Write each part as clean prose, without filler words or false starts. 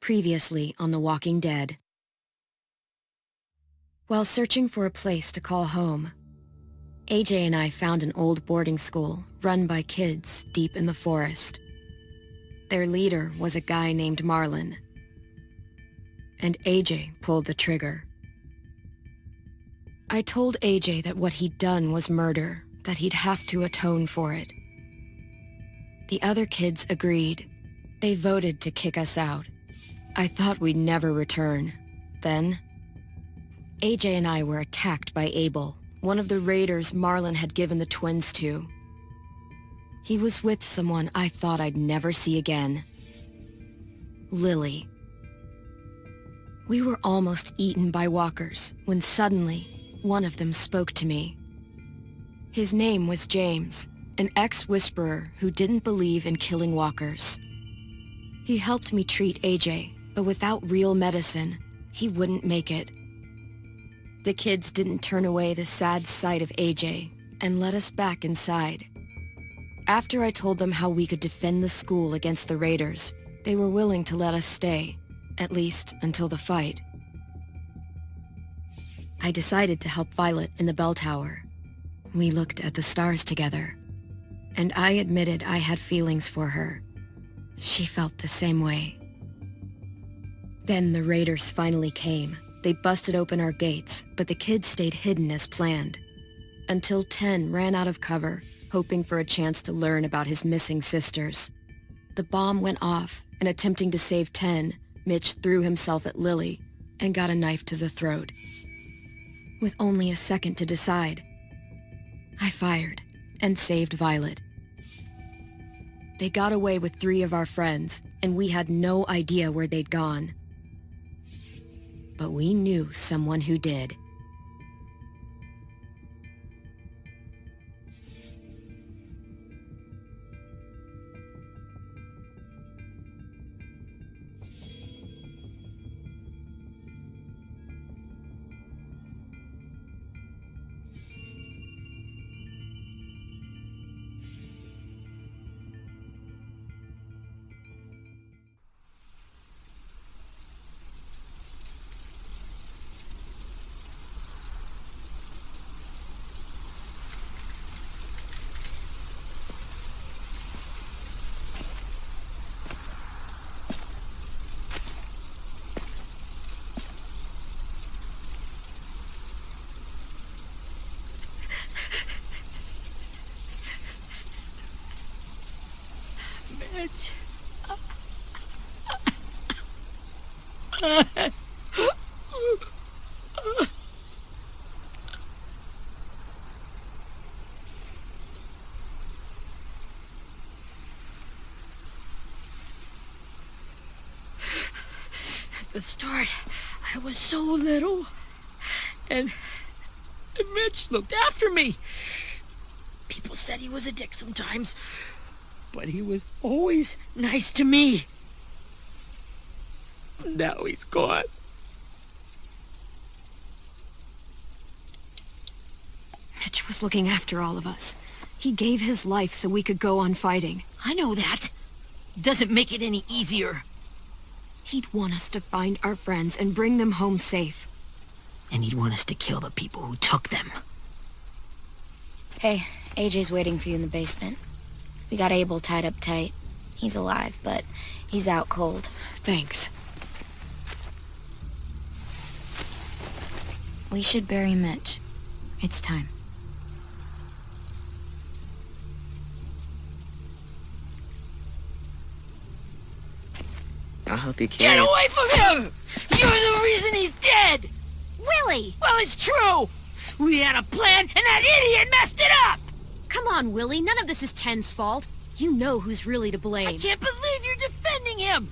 Previously on The Walking Dead. While searching for a place to call home, AJ and I found an old boarding school run by kids deep in the forest. Their leader was a guy named Marlon, and AJ pulled the trigger. I told AJ that what he'd done was murder, that he'd have to atone for it. The other kids agreed. They voted to kick us out. I thought we'd never return. Then, AJ and I were attacked by Abel, one of the raiders Marlon had given the twins to. He was with someone I thought I'd never see again. Lily. We were almost eaten by walkers when suddenly one of them spoke to me. His name was James, an ex-whisperer who didn't believe in killing walkers. He helped me treat AJ, but without real medicine, he wouldn't make it. The kids didn't turn away the sad sight of AJ and let us back inside. After I told them how we could defend the school against the raiders, they were willing to let us stay, at least until the fight. I decided to help Violet in the bell tower. We looked at the stars together, and I admitted I had feelings for her. She felt the same way. Then the raiders finally came. They busted open our gates, but the kids stayed hidden as planned. Until 10 ran out of cover, hoping for a chance to learn about his missing sisters. The bomb went off, and attempting to save 10, Mitch threw himself at Lily and got a knife to the throat. With only a second to decide, I fired and saved Violet. They got away with 3 of our friends, and we had no idea where they'd gone. But we knew someone who did. Mitch. At the start, I was so little, and Mitch looked after me. People said he was a dick sometimes, but he was always nice to me. Now he's gone. Mitch was looking after all of us. He gave his life so we could go on fighting. I know that. Doesn't make it any easier. He'd want us to find our friends and bring them home safe. And he'd want us to kill the people who took them. Hey, AJ's waiting for you in the basement. We got Abel tied up tight. He's alive, but he's out cold. Thanks. We should bury Mitch. It's time. I'll help you carry Get it. away from him! You're the reason he's dead! Willie! Well, it's true! We had a plan, and that idiot messed it up! Come on, Willie. None of this is Ten's fault. You know who's really to I blame. can't believe you're defending him!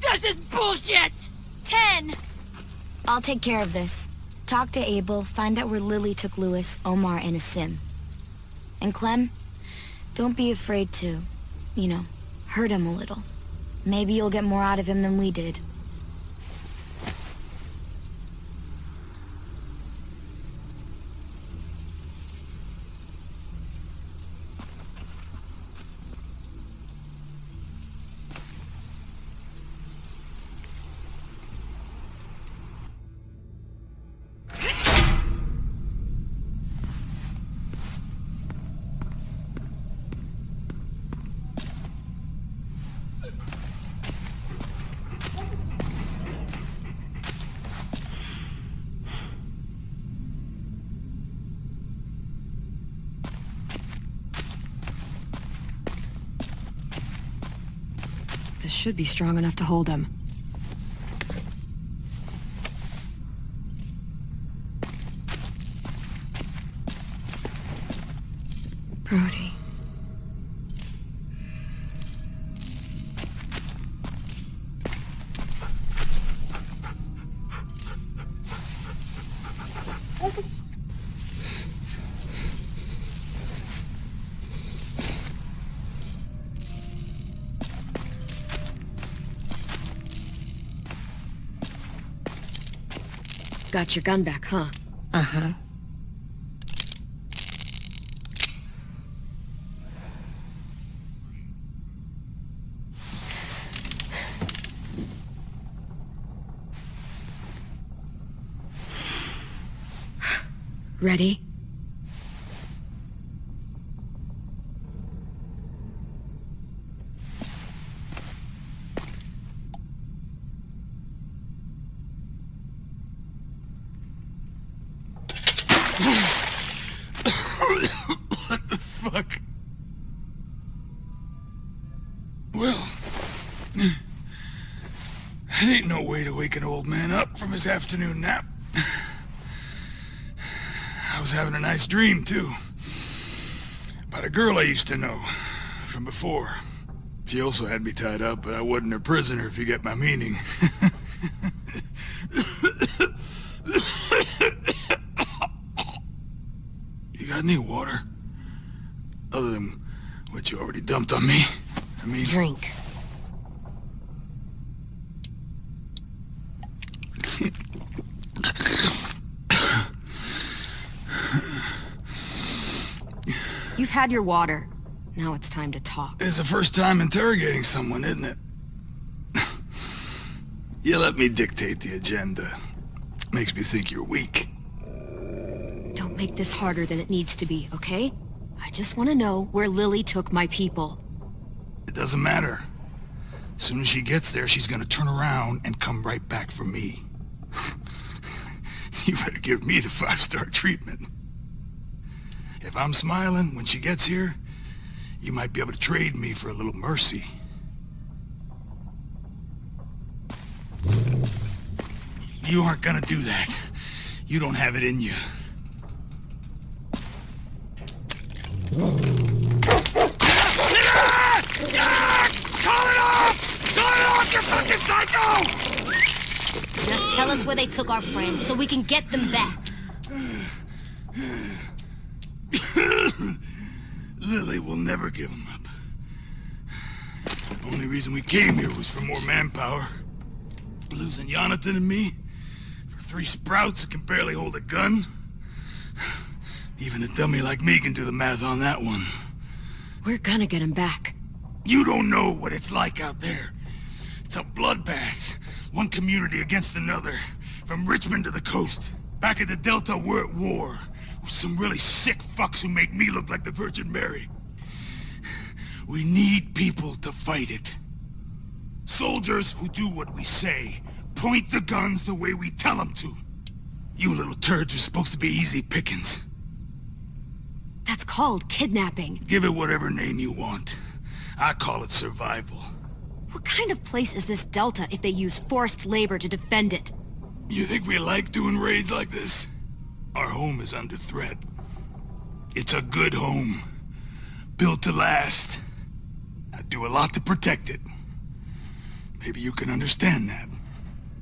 This is bullshit! 10! I'll take care of this. Talk to Abel, find out where Lily took Lewis, Omar, and Asim. And Clem, don't be afraid to, hurt him a little. Maybe you'll get more out of him than we did. should be strong enough to hold him. Brody. Got your gun back, huh? Uh-huh. Ready? What the fuck? Well, that ain't no way to wake an old man up from his afternoon nap. I was having a nice dream, too. About a girl I used to know from before. She also had me tied up, but I wasn't her prisoner, if you get my meaning. You got any water? Other than what you already dumped on me? I mean... Drink. You've had your water. Now it's time to talk. It's the first time interrogating someone, isn't it? You let me dictate the agenda. Makes me think you're weak. Don't make this harder than it needs to be, okay? I just want to know where Lily took my people. It doesn't matter. As soon as she gets there, she's gonna turn around and come right back for me. You better give me the 5-star treatment. If I'm smiling when she gets here, you might be able to trade me for a little mercy. You aren't gonna do that. You don't have it in you. Call it off! Call it off, you fucking psycho! Just tell us where they took our friends so we can get them back. Lily will never give him up. Only reason we came here was for more manpower. Losing Jonathan and me for 3 sprouts that can barely hold a gun. Even a dummy like me can do the math on that one. We're gonna get him back. You don't know what it's like out there. It's a bloodbath. One community against another. From Richmond to the coast. Back at the Delta, we're at war. With some really sick fucks who make me look like the Virgin Mary. We need people to fight it. Soldiers who do what we say. Point the guns the way we tell them to. You little turds are supposed to be easy pickings. That's called kidnapping. Give it whatever name you want. I call it survival. What kind of place is this Delta if they use forced labor to defend it? You think we like doing raids like this? Our home is under threat. It's a good home. Built to last. I do a lot to protect it. Maybe you can understand that.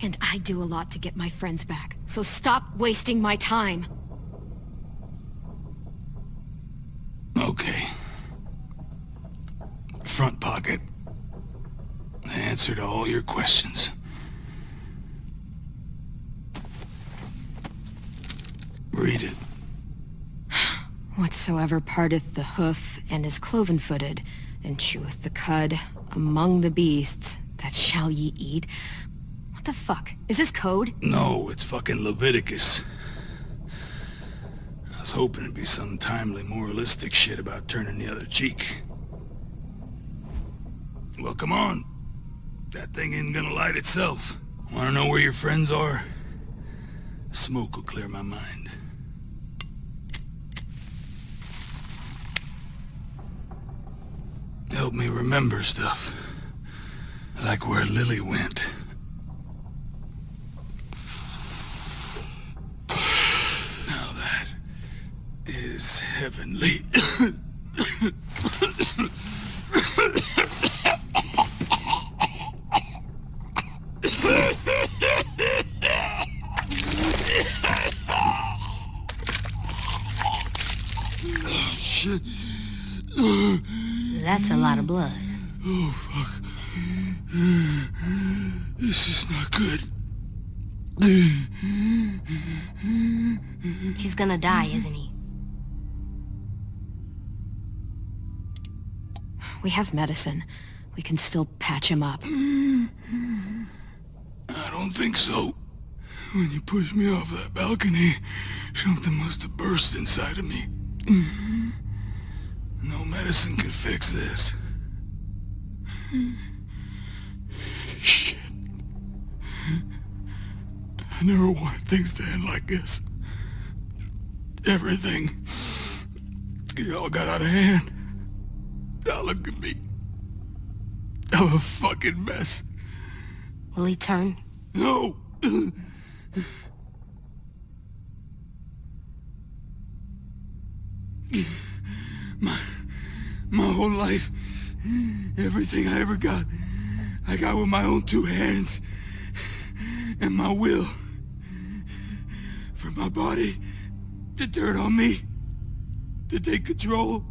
And I do a lot to get my friends back. So stop wasting my time. Okay. Front pocket. The answer to all your questions. Read it. Whatsoever parteth the hoof and is cloven-footed, and cheweth the cud among the beasts, that shall ye eat. What the fuck? Is this code? No, it's fucking Leviticus. I was hoping it'd be some timely moralistic shit about turning the other cheek. Well, come on. That thing ain't gonna light itself. Wanna know where your friends are? Smoke will clear my mind. Help me remember stuff. Like where Lily went. Now that is heavenly. Shit. That's a lot of blood. Oh, fuck. This is not good. He's gonna die, isn't he? We have medicine. We can still patch him up. I don't think so. When you pushed me off that balcony, something must have burst inside of me. No medicine can fix this. Shit. I never wanted things to end like this. Everything. It all got out of hand. Now look at me. I'm a fucking mess. Will he turn? No! My whole life, everything I ever got, I got with my own two hands and my will. For my body to turn on me, to take control.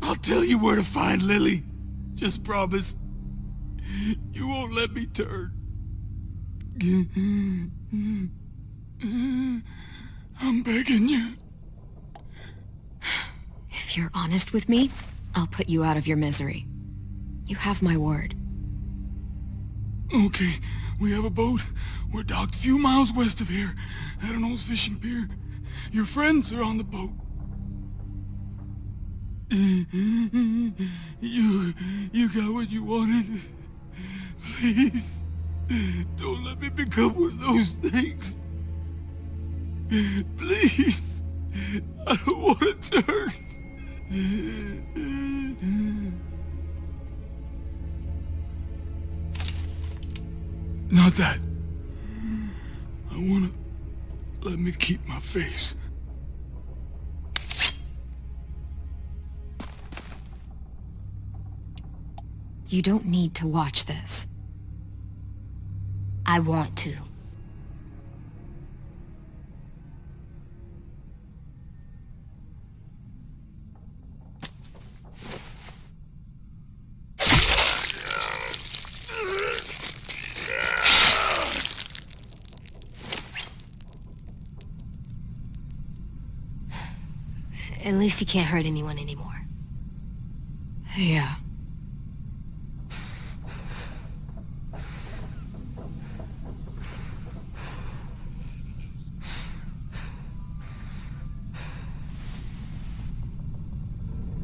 I'll tell you where to find Lily. Just promise. You won't let me turn. I'm begging you. If you're honest with me, I'll put you out of your misery. You have my word. Okay, we have a boat. We're docked a few miles west of here, at an old fishing pier. Your friends are on the boat. You got what you wanted. Please, don't let me become one of those things. Please, I don't want to turn. Not that. I wanna let me keep my face. You don't need to watch this. I want to. At least he can't hurt anyone anymore. Yeah.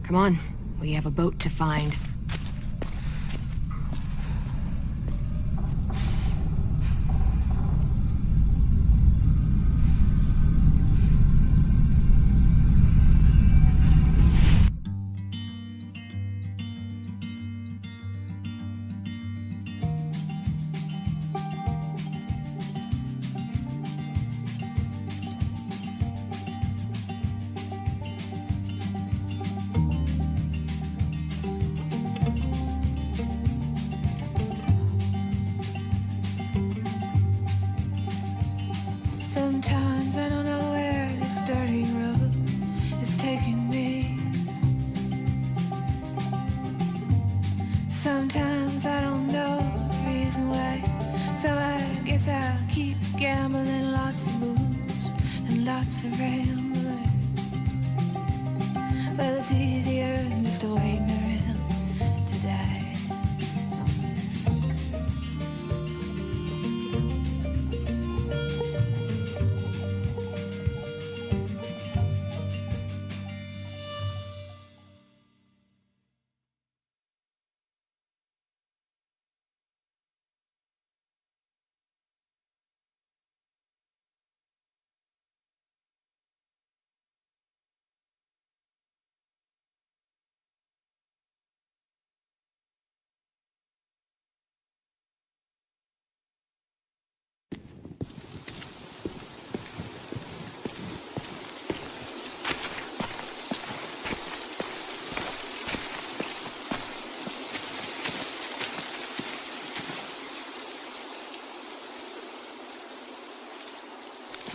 Come on, we have a boat to find. Sometimes I don't know where this dirty road is taking me. Sometimes I don't know the reason why. So I guess I'll keep gambling, lots of moves and lots of rambling. Well, it's easier than just waiting around to die.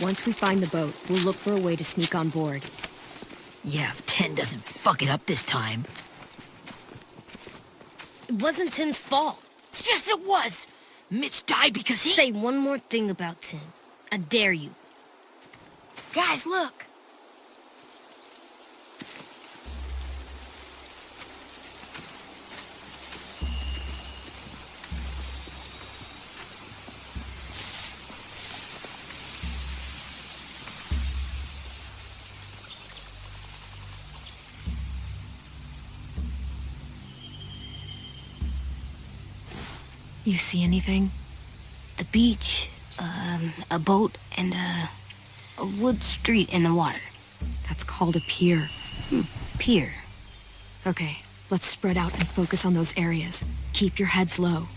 Once we find the boat, we'll look for a way to sneak on board. Yeah, if 10 doesn't fuck it up this time. It wasn't Tin's fault. Yes, it was! Mitch died because he... Say one more thing about Tin. I dare you. Guys, look! You see anything? The beach, a boat, and a wood street in the water. That's called a pier. Pier. Okay, let's spread out and focus on those areas. Keep your heads low.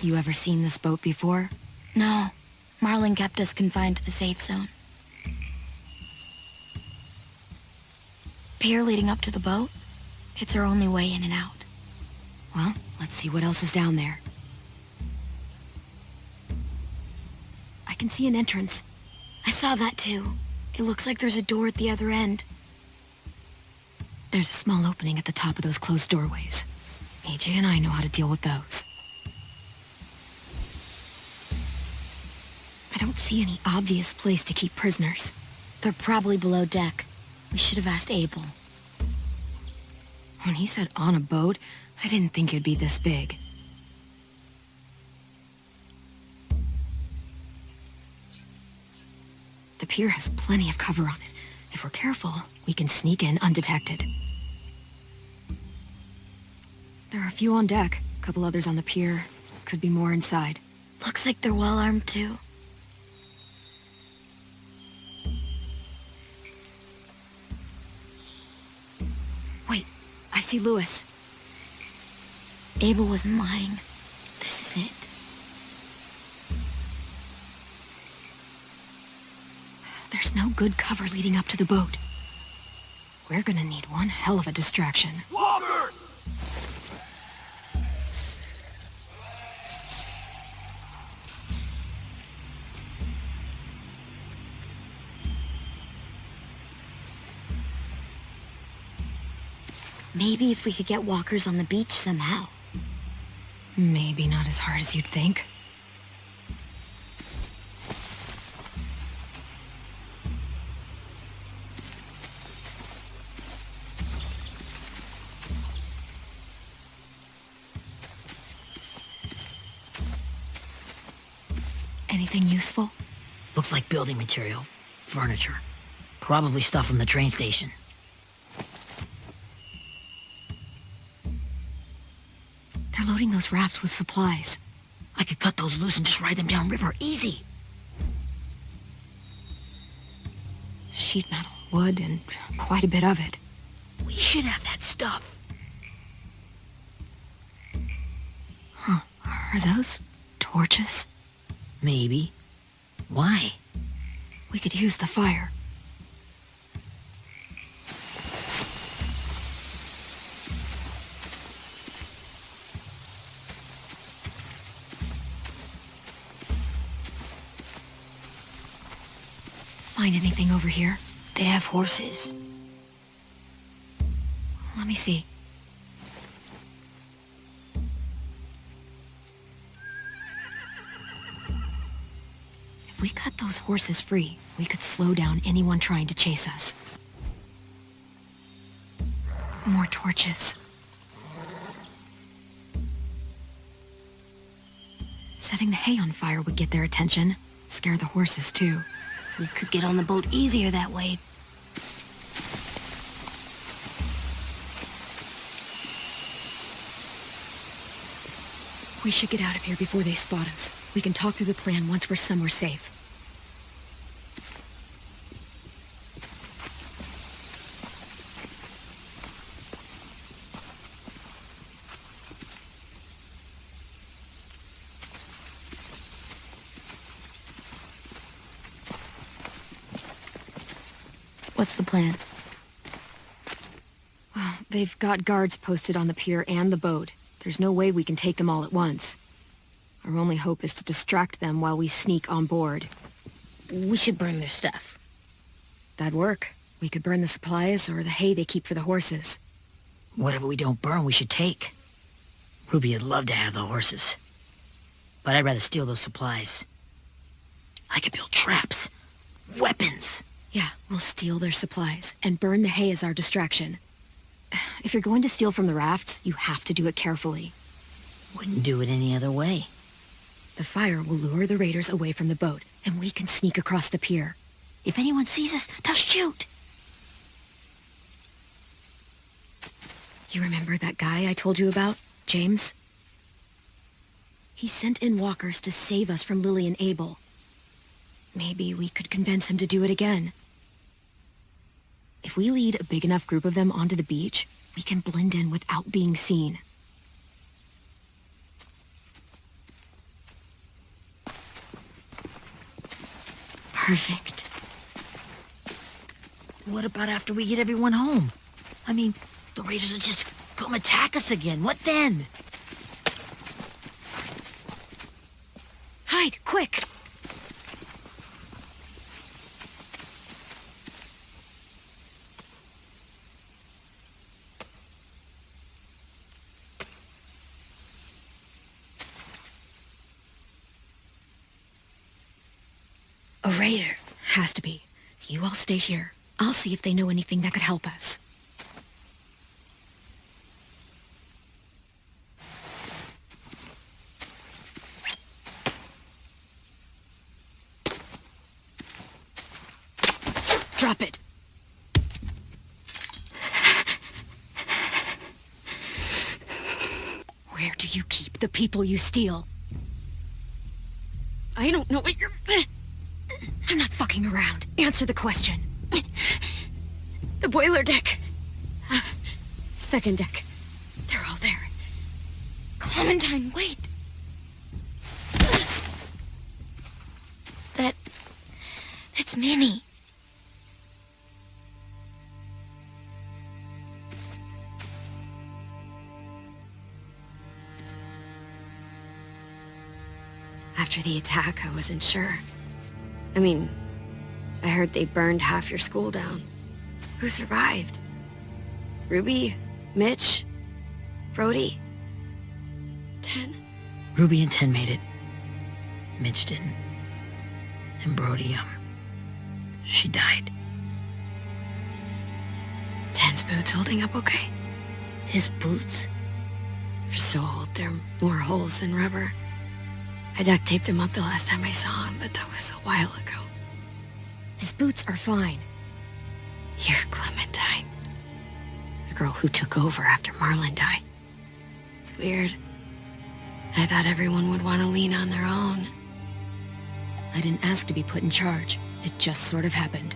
You ever seen this boat before? No, Marlin kept us confined to the safe zone. Pier leading up to the boat? It's our only way in and out. Well, let's see what else is down there. I can see an entrance. I saw that too. It looks like there's a door at the other end. There's a small opening at the top of those closed doorways. AJ and I know how to deal with those. I don't see any obvious place to keep prisoners. They're probably below deck. We should have asked Abel. When he said on a boat, I didn't think it'd be this big. The pier has plenty of cover on it. If we're careful, we can sneak in undetected. There are a few on deck, a couple others on the pier. Could be more inside. Looks like they're well armed too. Wait, I see Lewis. Abel wasn't lying. This is it. There's no good cover leading up to the boat. We're gonna need one hell of a distraction. Walkers! Maybe if we could get walkers on the beach somehow. Maybe not as hard as you'd think. Anything useful? Looks like building material. Furniture. Probably stuff from the train station. They're loading those rafts with supplies. I could cut those loose and just ride them downriver. Easy. Sheet metal, wood, and quite a bit of it. We should have that stuff. Are those torches? Maybe. Why? We could use the fire. Find anything over here? They have horses. Let me see. If we cut those horses free, we could slow down anyone trying to chase us. More torches. Setting the hay on fire would get their attention. Scare the horses, too. We could get on the boat easier that way. We should get out of here before they spot us. We can talk through the plan once we're somewhere safe. What's the plan? Well, they've got guards posted on the pier and the boat. There's no way we can take them all at once. Our only hope is to distract them while we sneak on board. We should burn their stuff. That'd work. We could burn the supplies or the hay they keep for the horses. Whatever we don't burn, we should take. Ruby would love to have the horses. But I'd rather steal those supplies. I could build traps. Weapons. Yeah, we'll steal their supplies and burn the hay as our distraction. If you're going to steal from the rafts, you have to do it carefully. Wouldn't do it any other way. The fire will lure the raiders away from the boat, and we can sneak across the pier. If anyone sees us, they'll shoot. You remember that guy I told you about, James? He sent in walkers to save us from Lily and Abel. Maybe we could convince him to do it again. If we lead a big enough group of them onto the beach, we can blend in without being seen. Perfect. What about after we get everyone home? I mean, the raiders will just come attack us again. What then? Hide, quick! A raider. Has to be. You all stay here. I'll see if they know anything that could help us. Drop it. Where do you keep the people you steal? I don't know what you're... I'm not fucking around. Answer the question. The boiler deck. Second deck. They're all there. Clementine, wait! That's Minnie. After the attack, I wasn't sure. I mean, I heard they burned half your school down. Who survived? Ruby? Mitch? Brody? 10? Ruby and 10 made it. Mitch didn't. And Brody, she died. 10's boots holding up okay? His boots? They're so old, there are more holes than rubber. I duct taped him up the last time I saw him, but that was a while ago. His boots are fine. You're Clementine. The girl who took over after Marlon died. It's weird. I thought everyone would want to lean on their own. I didn't ask to be put in charge. It just sort of happened.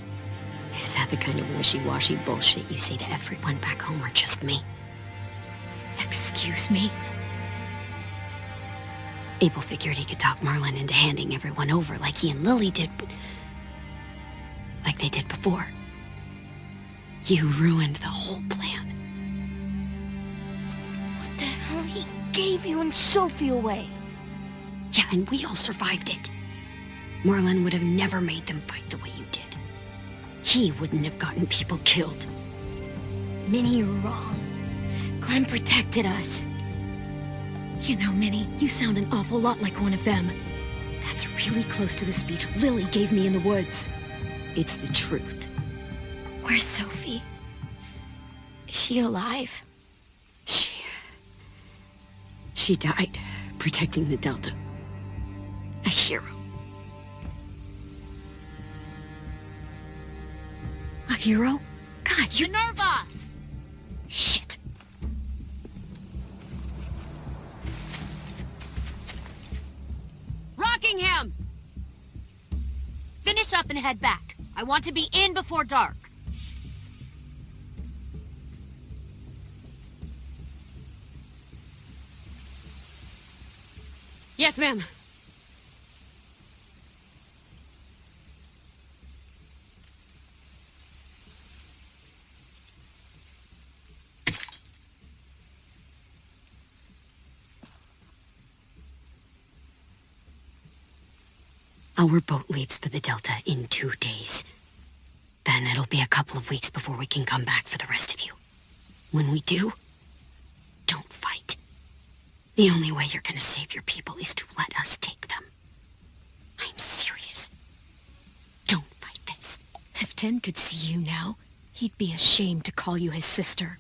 Is that the kind of wishy-washy bullshit you say to everyone back home or just me? Excuse me? Abel figured he could talk Marlon into handing everyone over like he and Lily did, but... like they did before. You ruined the whole plan. What the hell? He gave you and Sophie away. Yeah, and we all survived it. Marlon would have never made them fight the way you did. He wouldn't have gotten people killed. Minnie, you're wrong. Clem protected us. You know, Minnie, you sound an awful lot like one of them. That's really close to the speech Lily gave me in the woods. It's the truth. Where's Sophie? Is she alive? She died protecting the Delta. A hero. A hero? God, you... Minerva! Shit. Rockingham! Finish up and head back. I want to be in before dark. Yes, ma'am. Our boat leaves for the Delta in 2 days. Then it'll be a couple of weeks before we can come back for the rest of you. When we do, don't fight. The only way you're gonna save your people is to let us take them. I'm serious. Don't fight this. If Ten could see you now, he'd be ashamed to call you his sister.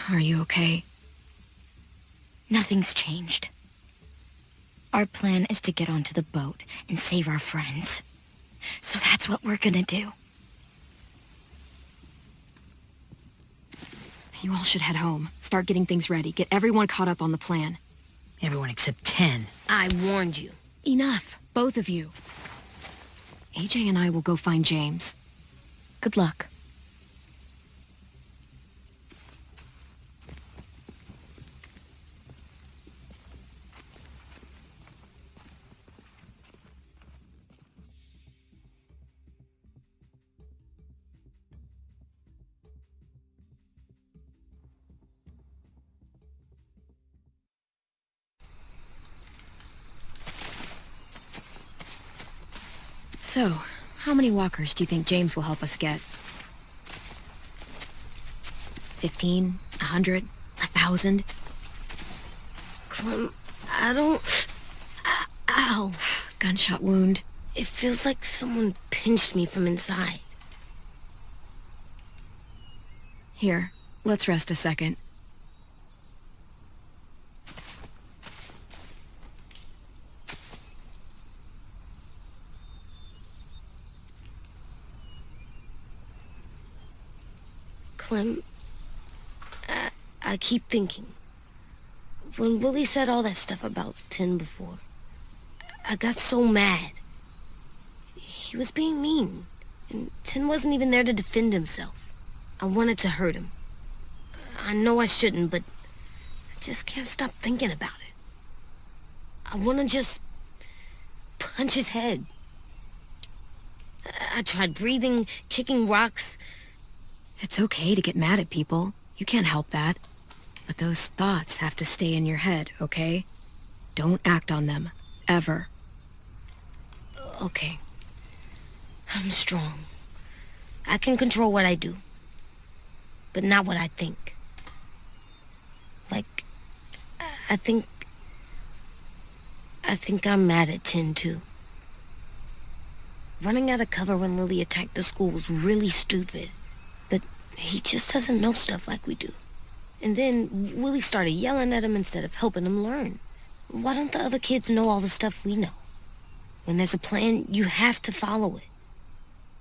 Are you okay? Nothing's changed. Our plan is to get onto the boat and save our friends. So that's what we're gonna do. You all should head home. Start getting things ready. Get everyone caught up on the plan. Everyone except 10. I warned you. Enough, both of you. AJ and I will go find James. Good luck. So, how many walkers do you think James will help us get? 15? 100? 1,000? Clem, I don't... Ow. Gunshot wound. It feels like someone pinched me from inside. Here, let's rest a second. Clem, I keep thinking. When Willie said all that stuff about 10 before, I got so mad. He was being mean, and 10 wasn't even there to defend himself. I wanted to hurt him. I know I shouldn't, but I just can't stop thinking about it. I want to just punch his head. I tried breathing, kicking rocks. It's okay to get mad at people. You can't help that. But those thoughts have to stay in your head, okay? Don't act on them. Ever. Okay. I'm strong. I can control what I do. But not what I think. Like, I think I'm mad at 10 too. Running out of cover when Lily attacked the school was really stupid. But he just doesn't know stuff like we do. And then Willie started yelling at him instead of helping him learn. Why don't the other kids know all the stuff we know? When there's a plan, you have to follow it.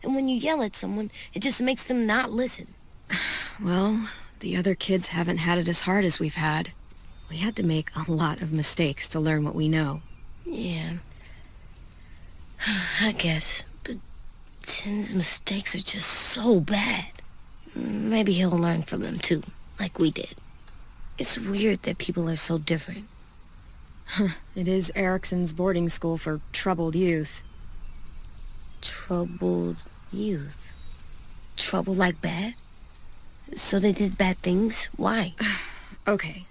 And when you yell at someone, it just makes them not listen. Well, the other kids haven't had it as hard as we've had. We had to make a lot of mistakes to learn what we know. Yeah. I guess. But 10's mistakes are just so bad. Maybe he'll learn from them too, like we did. It's weird that people are so different. It is Erickson's boarding school for troubled youth. Troubled youth? Trouble like bad? So they did bad things? Why? Okay,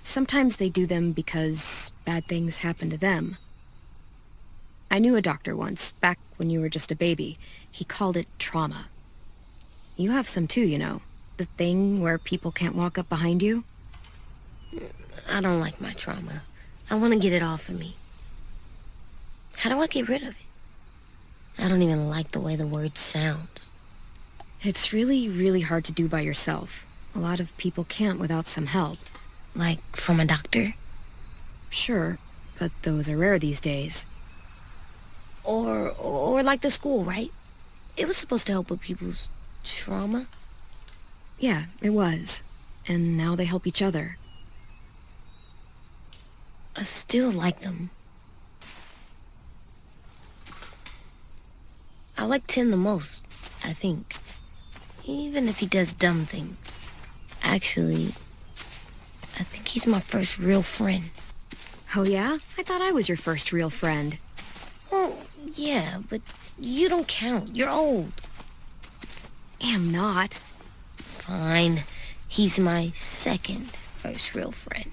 sometimes they do them because bad things happen to them. I knew a doctor once, back when you were just a baby. He called it trauma. You have some too, you know. The thing where people can't walk up behind you. I don't like my trauma. I want to get it off of me. How do I get rid of it? I don't even like the way the word sounds. It's really, really hard to do by yourself. A lot of people can't without some help. Like from a doctor? Sure, but those are rare these days. Or like the school, right? It was supposed to help with people's trauma. Yeah, it was. And now they help each other. I still like them. I like 10 the most, I think. Even if he does dumb things. Actually, I think he's my first real friend. Oh yeah? I thought I was your first real friend. Well, yeah, but you don't count. You're old. Am not. Fine. He's my second first real friend.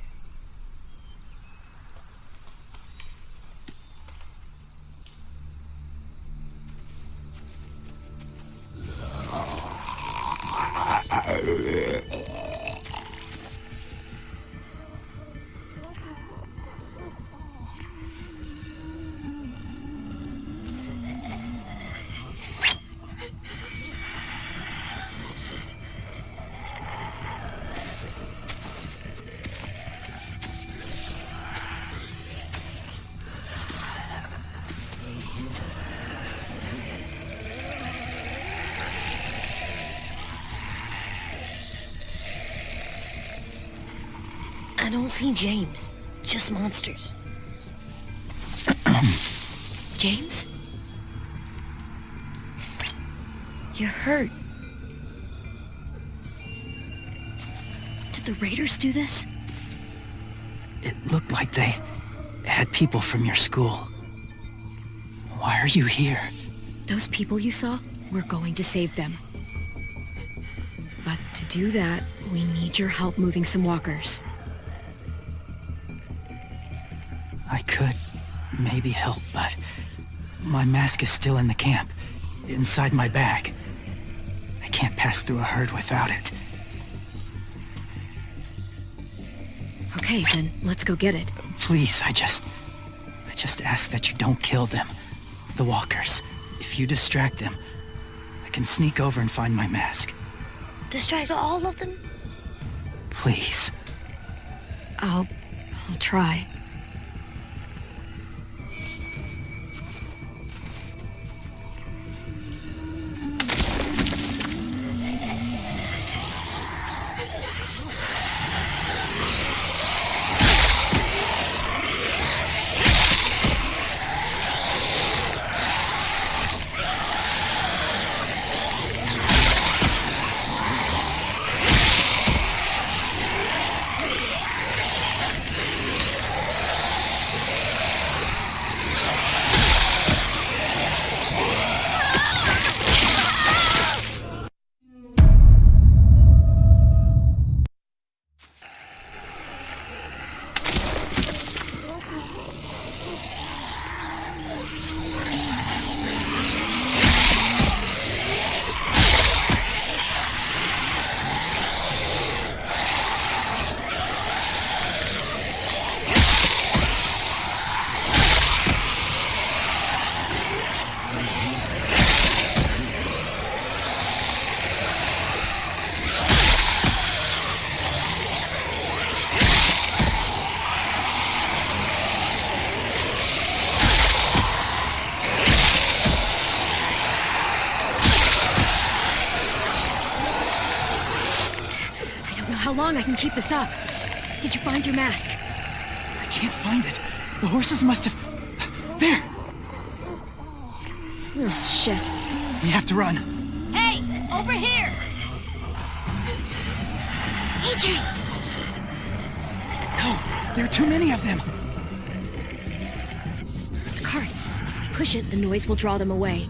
I don't see James. Just monsters. James? You're hurt. Did the raiders do this? It looked like they had people from your school. Why are you here? Those people you saw? We're going to save them. But to do that, we need your help moving some walkers. I could maybe help, but my mask is still in the camp, inside my bag. I can't pass through a herd without it. Okay, then let's go get it. Please, I just ask that you don't kill them. The walkers. If you distract them, I can sneak over and find my mask. Distract all of them? Please. I'll try. How long I can keep this up? Did you find your mask? I can't find it. The horses must have... There! Oh, shit. We have to run. Hey! Over here! AJ! No, there are too many of them. The cart. If we push it, the noise will draw them away.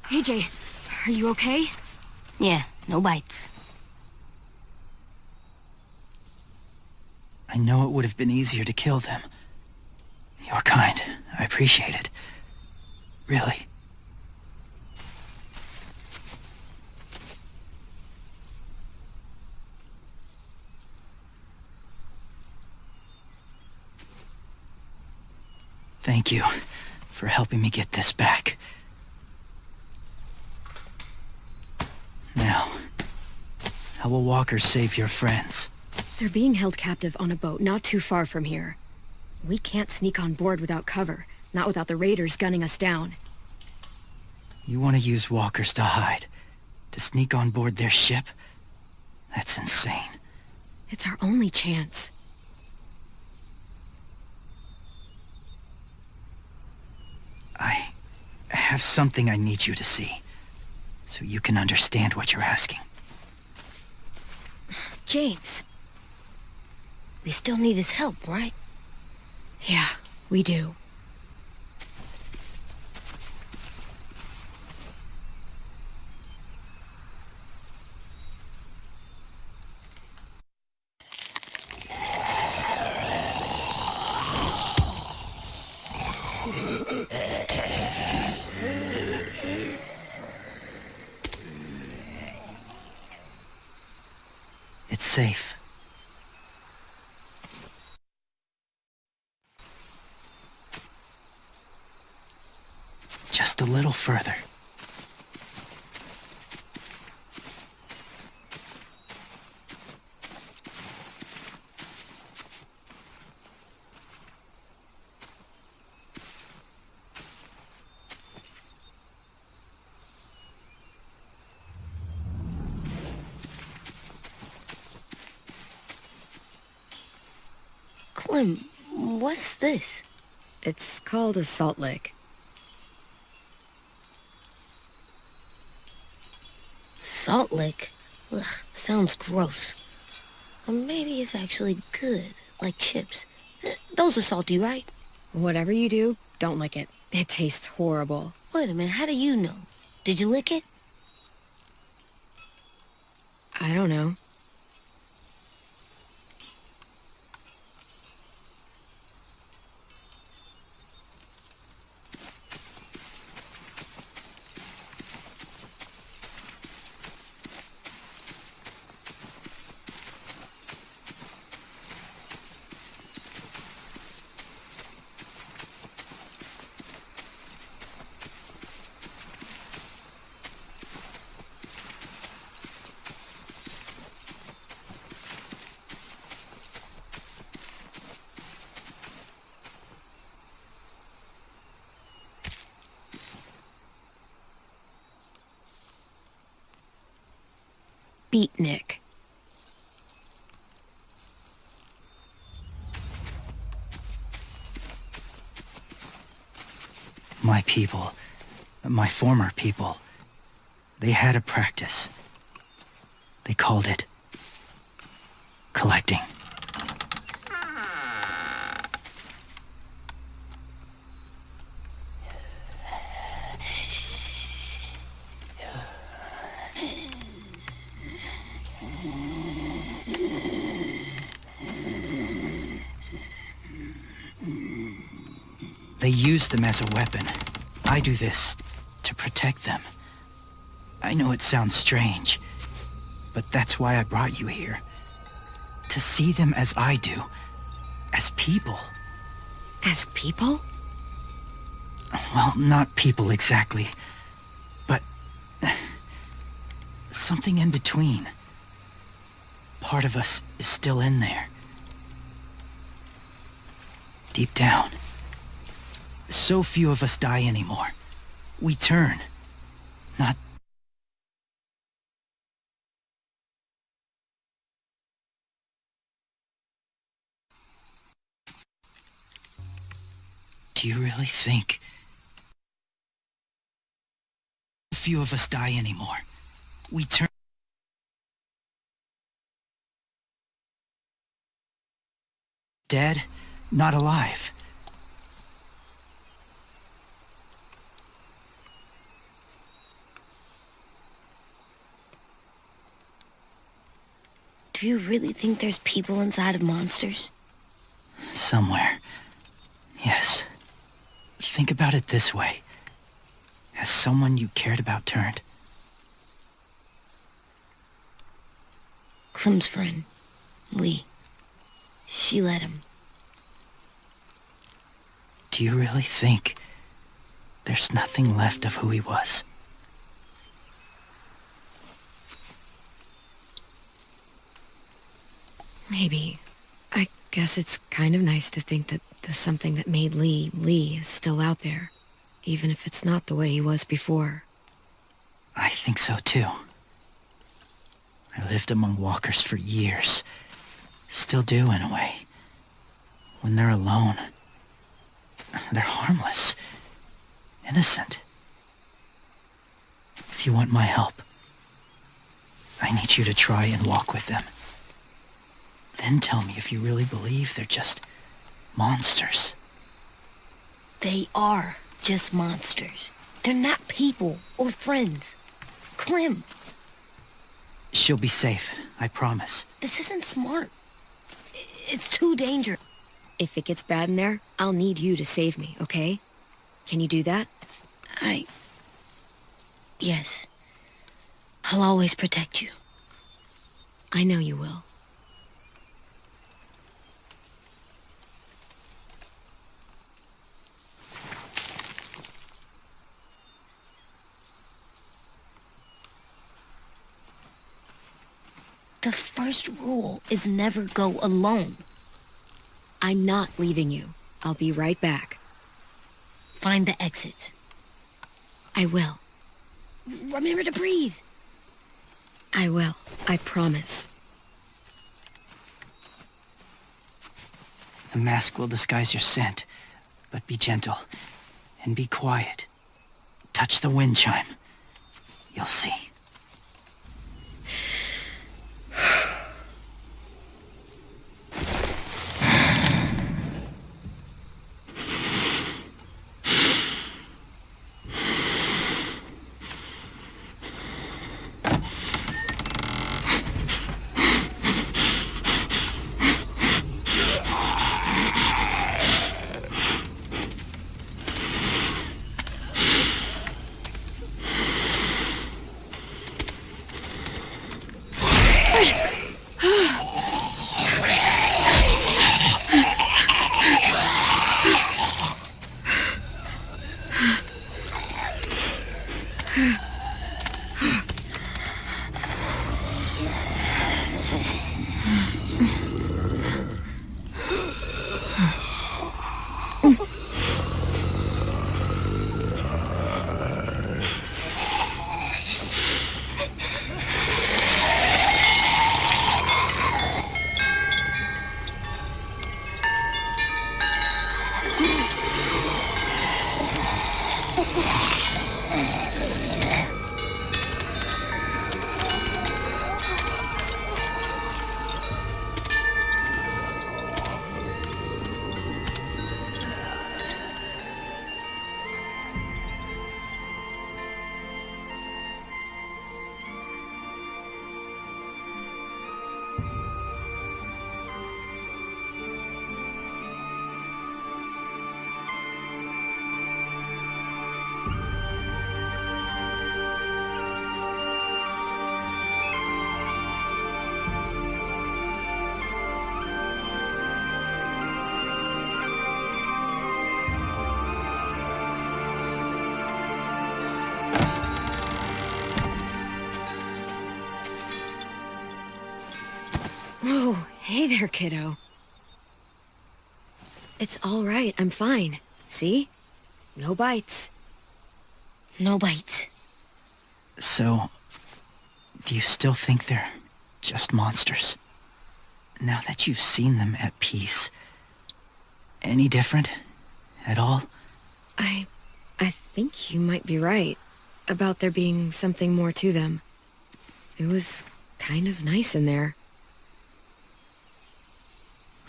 AJ, are you okay? Yeah, no bites. I know it would have been easier to kill them. You're kind. I appreciate it. Really. Thank you for helping me get this back. How will walkers save your friends? They're being held captive on a boat not too far from here. We can't sneak on board without cover, not without the raiders gunning us down. You want to use walkers to hide? To sneak on board their ship? That's insane. It's our only chance. I have something I need you to see, so you can understand what you're asking. James. We still need his help, right? Yeah, we do. It's safe. Just a little further. Clem, what's this? It's called a salt lick. Salt lick? Ugh, sounds gross. Or maybe it's actually good, like chips. Those are salty, right? Whatever you do, don't lick it. It tastes horrible. Wait a minute, how do you know? Did you lick it? I don't know. Beatnik. My people, my former people, they had a practice. They called it collecting. They use them as a weapon. I do this to protect them. I know it sounds strange, but that's why I brought you here. To see them as I do, as people. As people? Well, not people exactly, but something in between. Part of us is still in there. Deep down. So few of us die anymore. We turn. Not... Do you really think... So few of us die anymore. We turn... Dead, not alive. Do you really think there's people inside of monsters? Somewhere. Yes. Think about it this way. Has someone you cared about turned? Clem's friend, Lee. She let him. Do you really think there's nothing left of who he was? Maybe. I guess it's kind of nice to think that the something that made Lee, Lee is still out there, even if it's not the way he was before. I think so too. I lived among walkers for years. Still do, in a way. When they're alone, they're harmless. Innocent. If you want my help, I need you to try and walk with them. Then tell me if you really believe they're just monsters. They are just monsters. They're not people or friends. Clem, She'll be safe, I promise. this isn't smart. It's too dangerous. If it gets bad in there, I'll need you to save me, okay? Can you do that? Yes. I'll always protect you. I know you will. The first rule is never go alone. I'm not leaving you. I'll be right back. Find the exits. I will. Remember to breathe. I will. I promise. The mask will disguise your scent, but be gentle and be quiet. Touch the wind chime. You'll see. Whoa, hey there, kiddo. It's all right, I'm fine. See? No bites. No bites. So, do you still think they're just monsters? Now that you've seen them at peace, any different at all? I think you might be right about there being something more to them. It was kind of nice in there.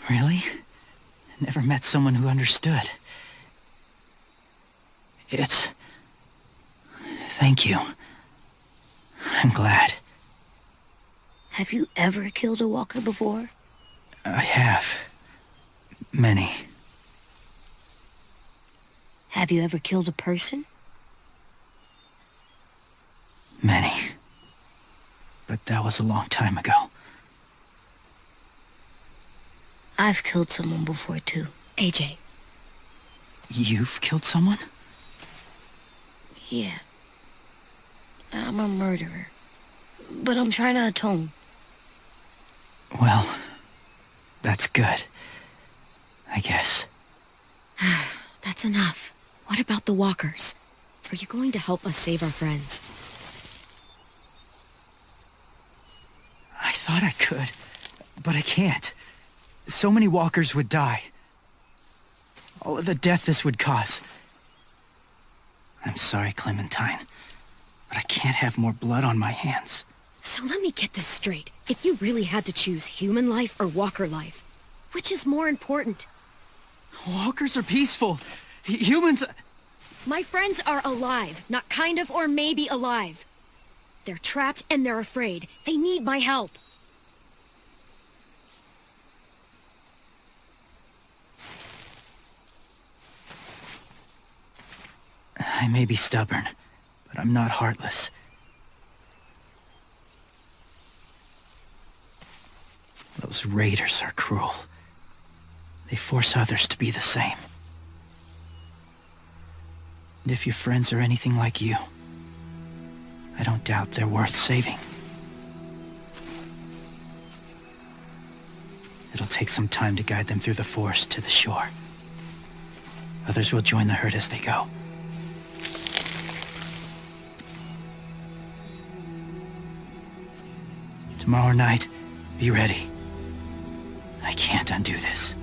Really? Never met someone who understood. Thank you. I'm glad. Have you ever killed a walker before? I have. Many. Have you ever killed a person? Many. But that was a long time ago. I've killed someone before, too. AJ. You've killed someone? Yeah. I'm a murderer. But I'm trying to atone. Well, That's good. I guess. That's enough. What about the walkers? Are you going to help us save our friends? I thought I could, but I can't. So many walkers would die. All of the death this would cause. I'm sorry, Clementine, but I can't have more blood on my hands. So let me get this straight. If you really had to choose human life or walker life, which is more important? Walkers are peaceful. Humans... My friends are alive, not kind of or maybe alive. They're trapped and they're afraid. They need my help. I may be stubborn, but I'm not heartless. Those raiders are cruel. They force others to be the same. And if your friends are anything like you, I don't doubt they're worth saving. It'll take some time to guide them through the forest to the shore. Others will join the herd as they go. Tomorrow night, be ready. I can't undo this.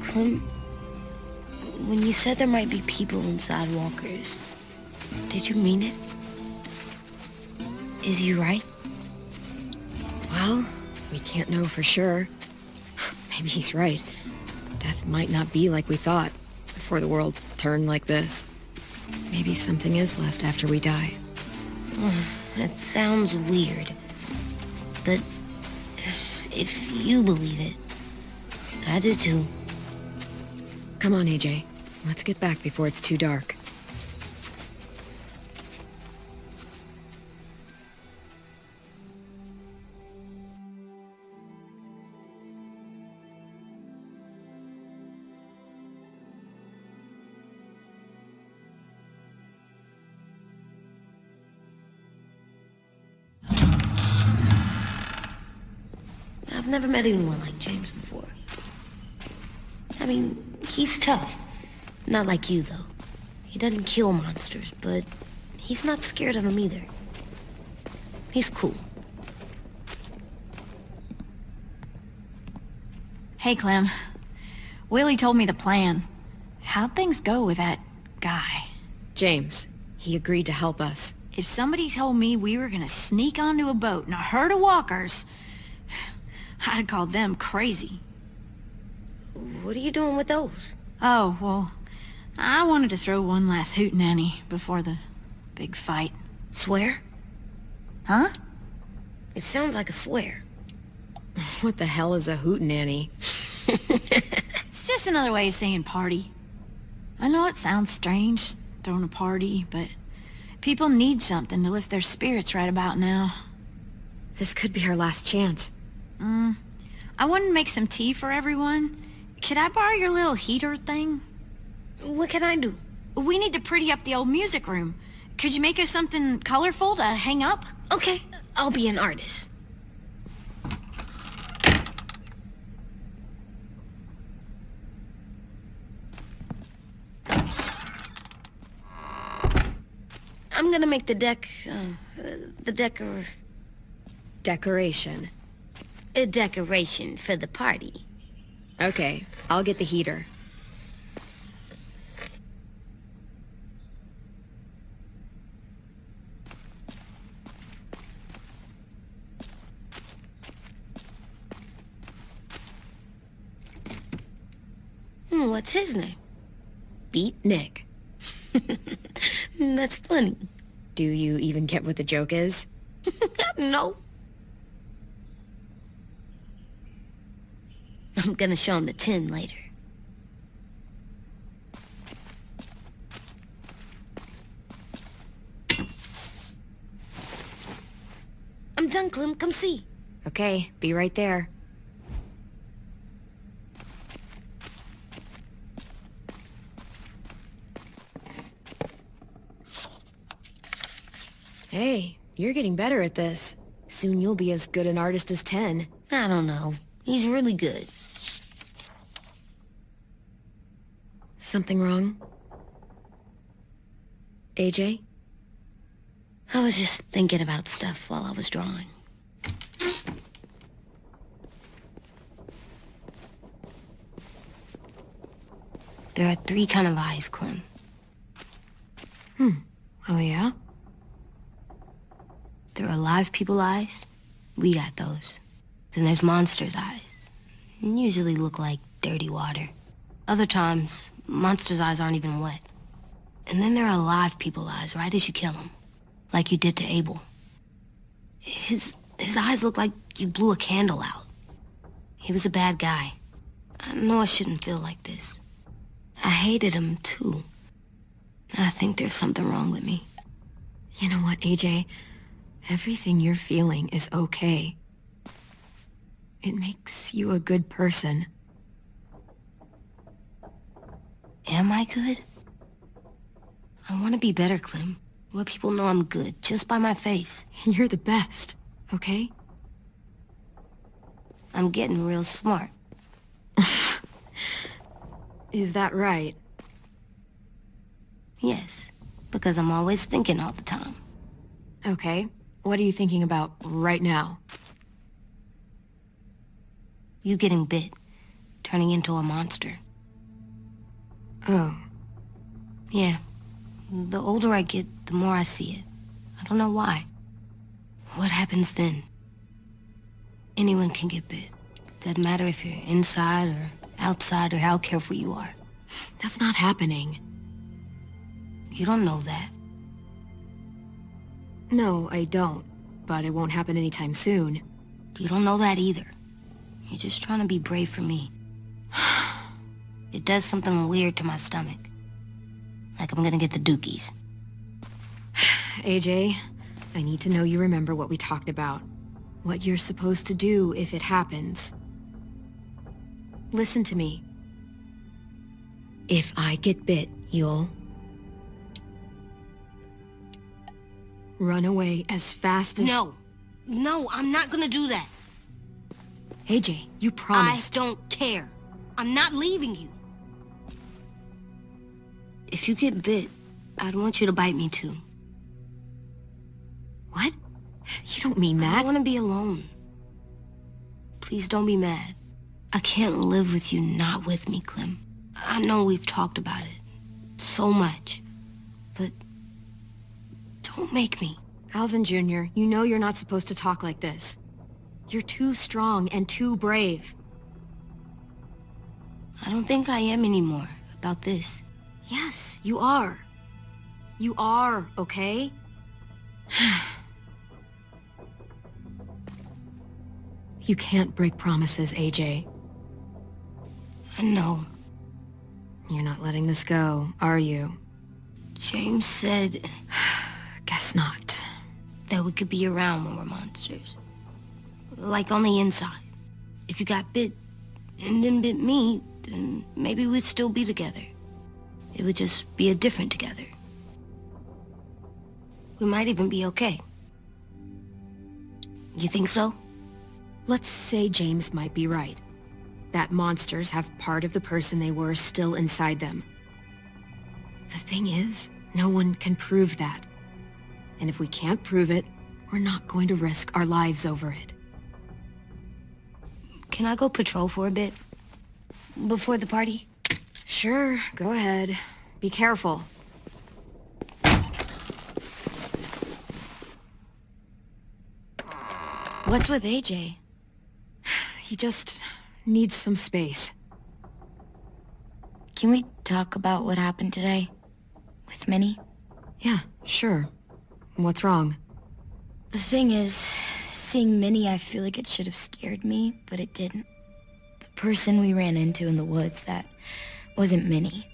Clem, when you said there might be people inside walkers, did you mean it? Is he right? Well, we can't know for sure. Maybe he's right. Death might not be like we thought before the world turned like this. Maybe something is left after we die. That sounds weird. But if you believe it, I do too. Come on, AJ. Let's get back before it's too dark. I've never met anyone like James before. I mean, he's tough. Not like you, though. He doesn't kill monsters, but he's not scared of them either. He's cool. Hey, Clem. Willie told me the plan. How'd things go with that guy? James, he agreed to help us. If somebody told me we were gonna sneak onto a boat in a herd of walkers, I'd call them crazy. What are you doing with those? Oh, well, I wanted to throw one last hootenanny before the big fight. Swear? Huh? It sounds like a swear. What the hell is a hootenanny? It's just another way of saying party. I know it sounds strange, throwing a party, but people need something to lift their spirits right about now. This could be our last chance. I wanted to make some tea for everyone. Could I borrow your little heater thing? What can I do? We need to pretty up the old music room. Could you make us something colorful to hang up? Okay, I'll be an artist. I'm gonna make the Decoration. a decoration for the party. Okay, I'll get the heater. What's his name? Beat Nick. That's funny. Do you even get what the joke is? No. I'm gonna show him the tin later. I'm done, Clem. Come see. Okay, be right there. Hey, you're getting better at this. Soon you'll be as good an artist as 10. I don't know. He's really good. Something wrong? AJ? I was just thinking about stuff while I was drawing. There are 3 kind of eyes, Clem. Oh yeah? There are live people eyes. We got those. Then there's monsters' eyes. Usually look like dirty water. Other times, monsters' eyes aren't even wet. And then there are live people eyes right as you kill them. Like you did to Abel. His eyes look like you blew a candle out. He was a bad guy. I know I shouldn't feel like this. I hated him, too. I think there's something wrong with me. You know what, AJ? Everything you're feeling is okay. It makes you a good person. Am I good? I want to be better, Clem. Let people know I'm good, just by my face. You're the best, okay? I'm getting real smart. Is that right? Yes, because I'm always thinking all the time. Okay. What are you thinking about right now? You getting bit, turning into a monster. Oh. Yeah. The older I get, the more I see it. I don't know why. What happens then? Anyone can get bit. Doesn't matter if you're inside or outside or how careful you are. That's not happening. You don't know that. No, I don't. But it won't happen anytime soon. You don't know that either. You're just trying to be brave for me. It does something weird to my stomach. Like I'm gonna get the dookies. AJ, I need to know you remember what we talked about. What you're supposed to do if it happens. Listen to me. If I get bit, you'll run away as fast as... No, I'm not gonna do that. AJ, you promised. I don't care. I'm not leaving you. If you get bit, I'd want you to bite me too. What? You don't mean I that. don't want to be alone. Please don't be mad. I can't live with you not with me, Clem. I know we've talked about it so much, but don't make me. Alvin Jr., you know you're not supposed to talk like this. You're too strong and too brave. I don't think I am anymore about this. Yes, you are. You are, okay? You can't break promises, AJ. I know. You're not letting this go, are you? James said Guess not. that we could be around when we're monsters. Like on the inside. If you got bit and then bit me, then maybe we'd still be together. It would just be a different together. We might even be okay. You think so? Let's say James might be right. That monsters have part of the person they were still inside them. The thing is, no one can prove that. And if we can't prove it, we're not going to risk our lives over it. Can I go patrol for a bit? Before the party? Sure, go ahead. Be careful. What's with AJ? He just needs some space. Can we talk about what happened today? With Minnie? Yeah, sure. What's wrong? The thing is, seeing Minnie, I feel like it should have scared me, but it didn't. The person we ran into in the woods, that wasn't Minnie.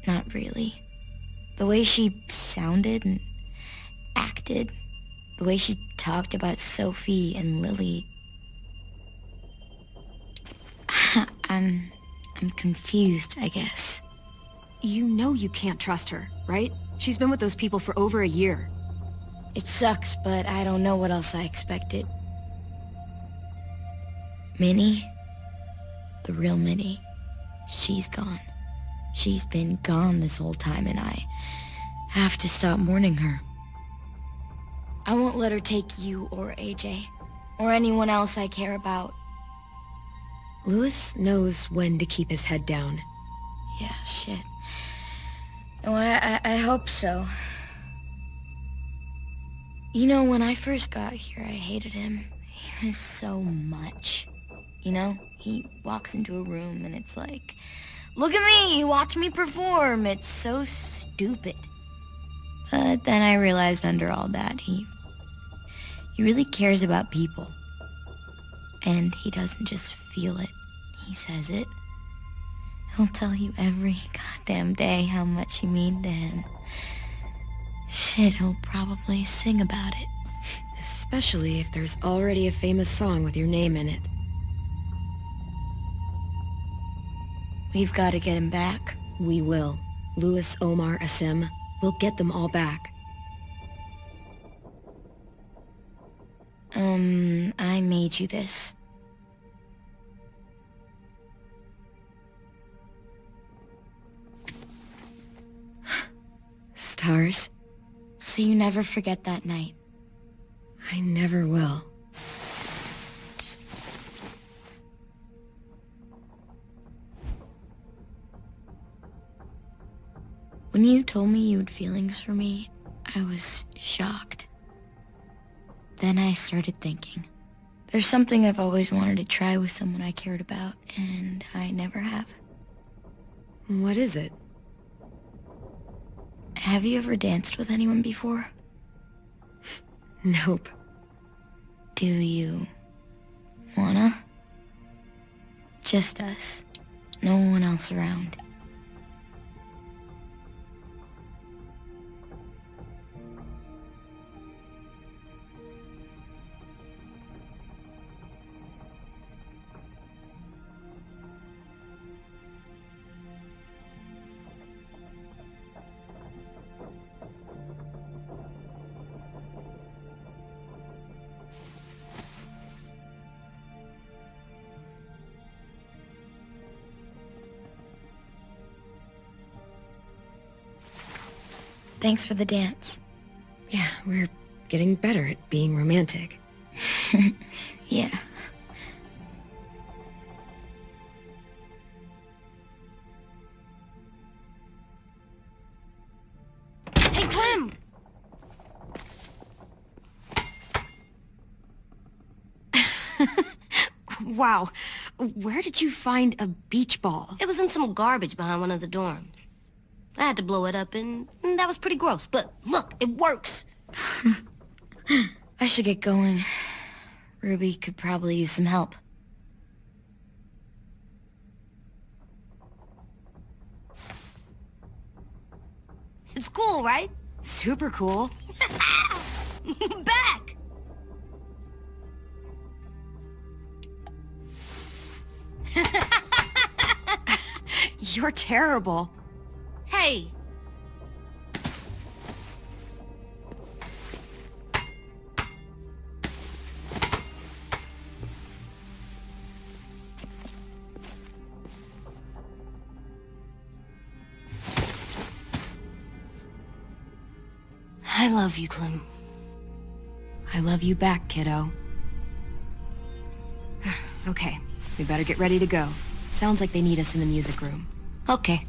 Not really. The way she sounded and acted, the way she talked about Sophie and Lily. I'm confused, I guess. You know you can't trust her, right? She's been with those people for over a year. It sucks, but I don't know what else I expected. Minnie, the real Minnie, she's gone. She's been gone this whole time, and I have to stop mourning her. I won't let her take you or AJ, or anyone else I care about. Louis knows when to keep his head down. Yeah, shit. Oh, I hope so. You know, when I first got here, I hated him. He was so much. You know, he walks into a room and it's like, look at me, watch me perform. It's so stupid. But then I realized under all that, he really cares about people. And he doesn't just feel it, he says it. He'll tell you every goddamn day how much you mean to him. Shit, he'll probably sing about it. Especially if there's already a famous song with your name in it. We've got to get him back. We will. Louis, Omar, Asim. We'll get them all back. I made you this. Stars? So you never forget that night. I never will. When you told me you had feelings for me, I was shocked. Then I started thinking. There's something I've always wanted to try with someone I cared about, and I never have. What is it? Have you ever danced with anyone before? Nope. Do you wanna? Just us. No one else around. Thanks for the dance. Yeah, we're getting better at being romantic. Yeah. Hey, Clem! Wow. Where did you find a beach ball? It was in some garbage behind one of the dorms. I had to blow it up, and that was pretty gross. But look, it works. I should get going. Ruby could probably use some help. It's cool, right? Super cool. Back! You're terrible. Hey! I love you, Clem. I love you back, kiddo. Okay, we better get ready to go. Sounds like they need us in the music room. Okay.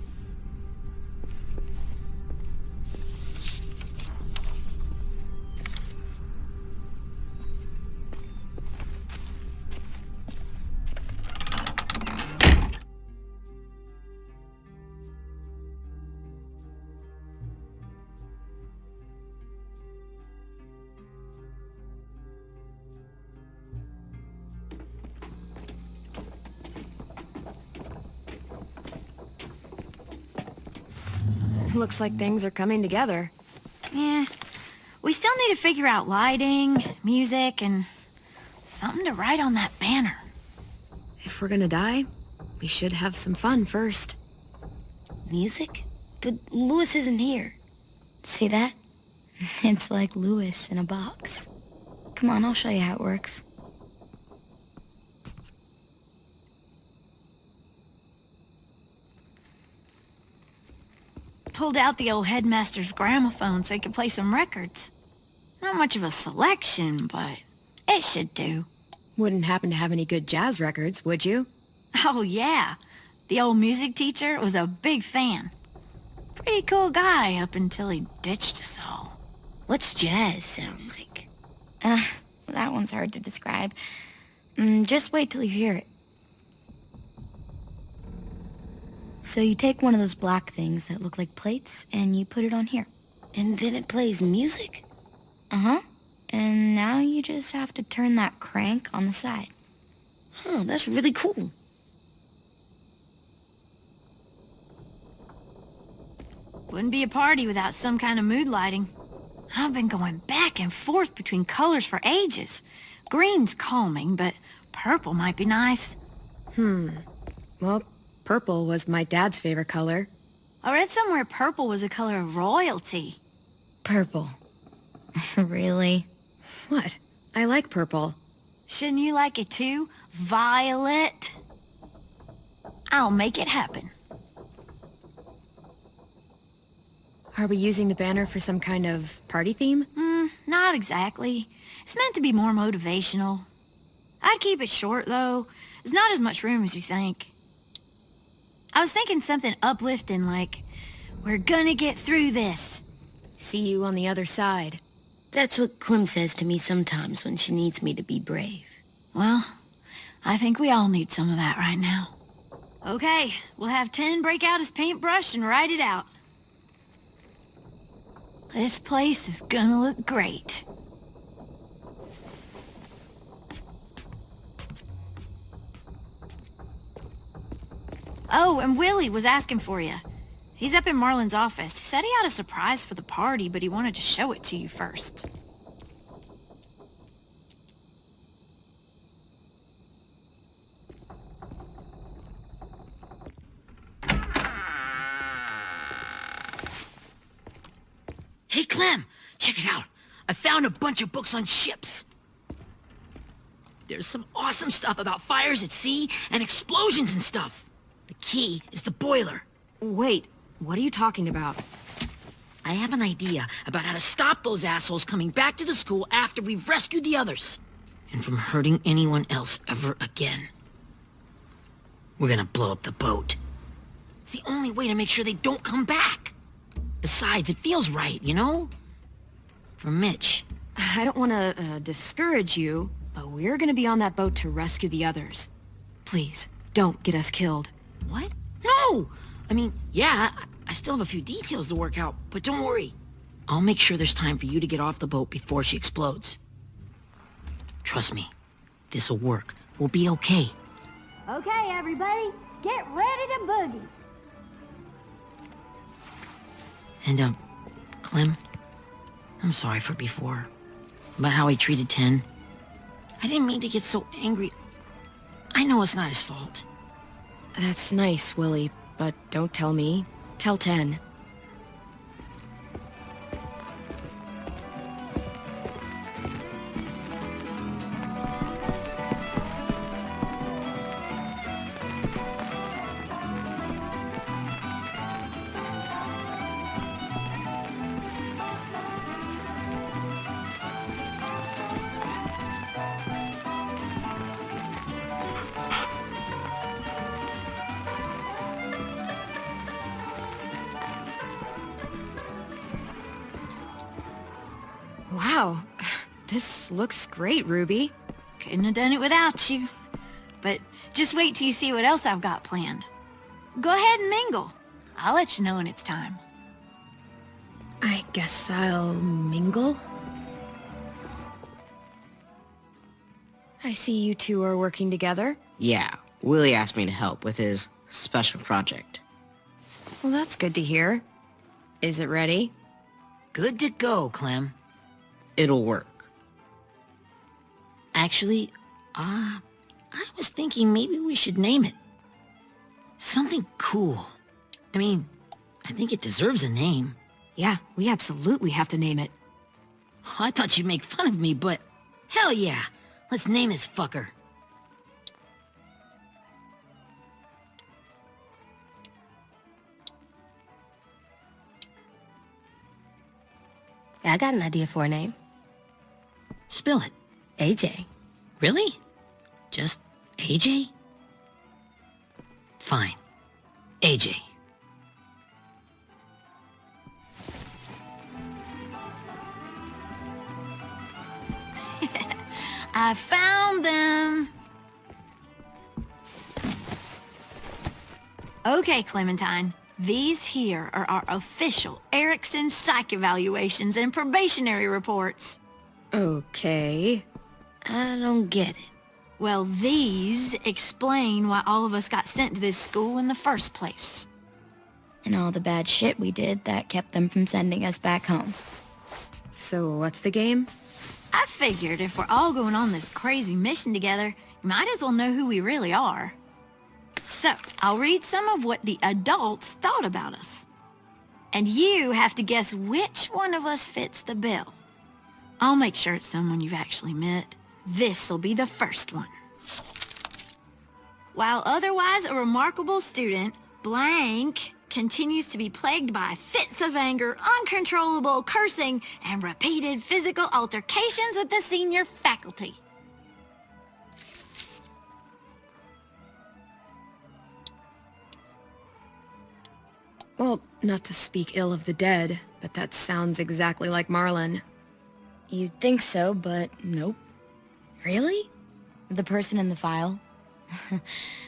Looks like things are coming together. Yeah, we still need to figure out lighting, music, and something to write on that banner. If we're gonna die, we should have some fun first. Music? But Louis isn't here. See that? It's like Louis in a box. Come on, I'll show you how it works. Pulled out the old headmaster's gramophone so he could play some records. Not much of a selection, but it should do. Wouldn't happen to have any good jazz records, would you? Oh, yeah. The old music teacher was a big fan. Pretty cool guy up until he ditched us all. What's jazz sound like? That one's hard to describe. Just wait till you hear it. So you take one of those black things that look like plates, and you put it on here. And then it plays music? Uh-huh. And now you just have to turn that crank on the side. Huh, that's really cool. Wouldn't be a party without some kind of mood lighting. I've been going back and forth between colors for ages. Green's calming, but purple might be nice. Well, purple was my dad's favorite color. I read somewhere purple was a color of royalty. Purple. Really? What? I like purple. Shouldn't you like it too? Violet? I'll make it happen. Are we using the banner for some kind of party theme? Not exactly. It's meant to be more motivational. I'd keep it short, though. There's not as much room as you think. I was thinking something uplifting like, "We're gonna get through this." See you on the other side. That's what Clem says to me sometimes when she needs me to be brave. Well, I think we all need some of that right now. Okay, we'll have 10 break out his paintbrush and write it out. This place is gonna look great. Oh, and Willie was asking for you. He's up in Marlin's office. He said he had a surprise for the party, but he wanted to show it to you first. Hey, Clem, check it out. I found a bunch of books on ships. There's some awesome stuff about fires at sea and explosions and stuff. The key is the boiler. Wait, what are you talking about? I have an idea about how to stop those assholes coming back to the school after we've rescued the others. And from hurting anyone else ever again. We're gonna blow up the boat. It's the only way to make sure they don't come back. Besides, it feels right, you know? For Mitch. I don't want to discourage you, but we're gonna be on that boat to rescue the others. Please, don't get us killed. What? No! I mean, yeah, I still have a few details to work out, but don't worry. I'll make sure there's time for you to get off the boat before she explodes. Trust me, this'll work. We'll be okay. Okay, everybody, get ready to boogie. And, Clem, I'm sorry for before. About how I treated Ten. I didn't mean to get so angry. I know it's not his fault. That's nice, Willie, but don't tell me. Tell 10. Wow, this looks great, Ruby. Couldn't have done it without you. But just wait till you see what else I've got planned. Go ahead and mingle. I'll let you know when it's time. I guess I'll mingle? I see you two are working together. Yeah, Willie asked me to help with his special project. Well, that's good to hear. Is it ready? Good to go, Clem. It'll work. Actually, I was thinking maybe we should name it. Something cool. I mean, I think it deserves a name. Yeah, we absolutely have to name it. I thought you'd make fun of me, but hell yeah. Let's name this fucker. I got an idea for a name. Spill it. AJ. Really? Just AJ? Fine. AJ. I found them. Okay, Clementine. These here are our official Erickson psych evaluations and probationary reports. Okay. I don't get it. Well, these explain why all of us got sent to this school in the first place. And all the bad shit we did that kept them from sending us back home. So what's the game? I figured if we're all going on this crazy mission together, you might as well know who we really are. So, I'll read some of what the adults thought about us. And you have to guess which one of us fits the bill. I'll make sure it's someone you've actually met. This'll be the first one. While otherwise a remarkable student, blank continues to be plagued by fits of anger, uncontrollable cursing, and repeated physical altercations with the senior faculty. Well, not to speak ill of the dead, but that sounds exactly like Marlon. You'd think so, but nope. Really? The person in the file.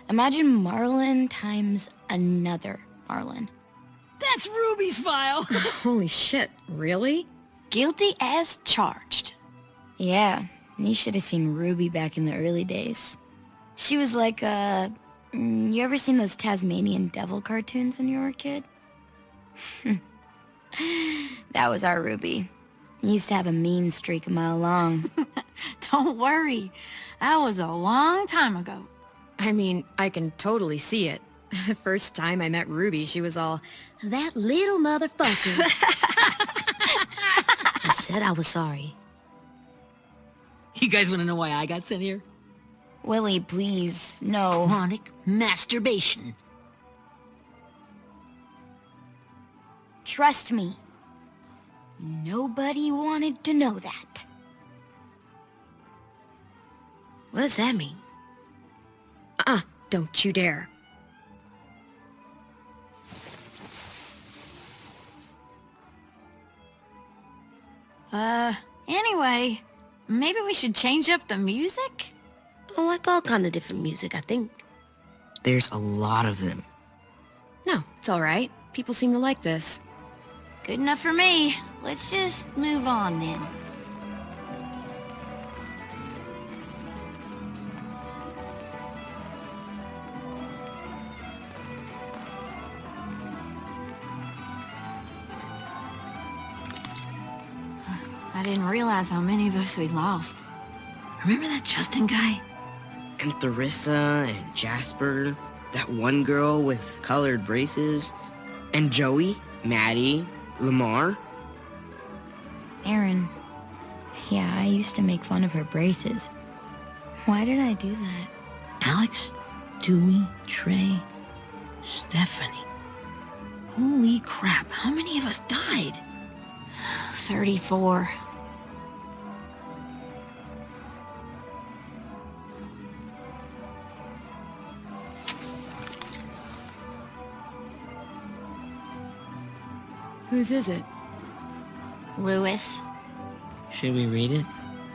Imagine Marlon times another Marlon. That's Ruby's file. Holy shit, really? Guilty as charged. Yeah, you should have seen Ruby back in the early days. She was like you ever seen those Tasmanian devil cartoons when you were a kid? That was our Ruby. Used to have a mean streak a mile long. Don't worry. That was a long time ago. I mean, I can totally see it. The first time I met Ruby, she was all, "That little motherfucker." I said I was sorry. You guys want to know why I got sent here? Willie, please, no. Chronic masturbation. Trust me. Nobody wanted to know that. What does that mean? Don't you dare. Anyway, maybe we should change up the music? I like all kind of different music, I think. There's a lot of them. No, it's all right. People seem to like this. Good enough for me. Let's just move on then. I didn't realize how many of us we'd lost. Remember that Justin guy? And Theresa and Jasper, that one girl with colored braces, and Joey, Maddie, Lamar. Aaron. Yeah, I used to make fun of her braces. Why did I do that? Alex, Dewey, Trey, Stephanie. Holy crap, how many of us died? 34. Whose is it? Lewis. Should we read it?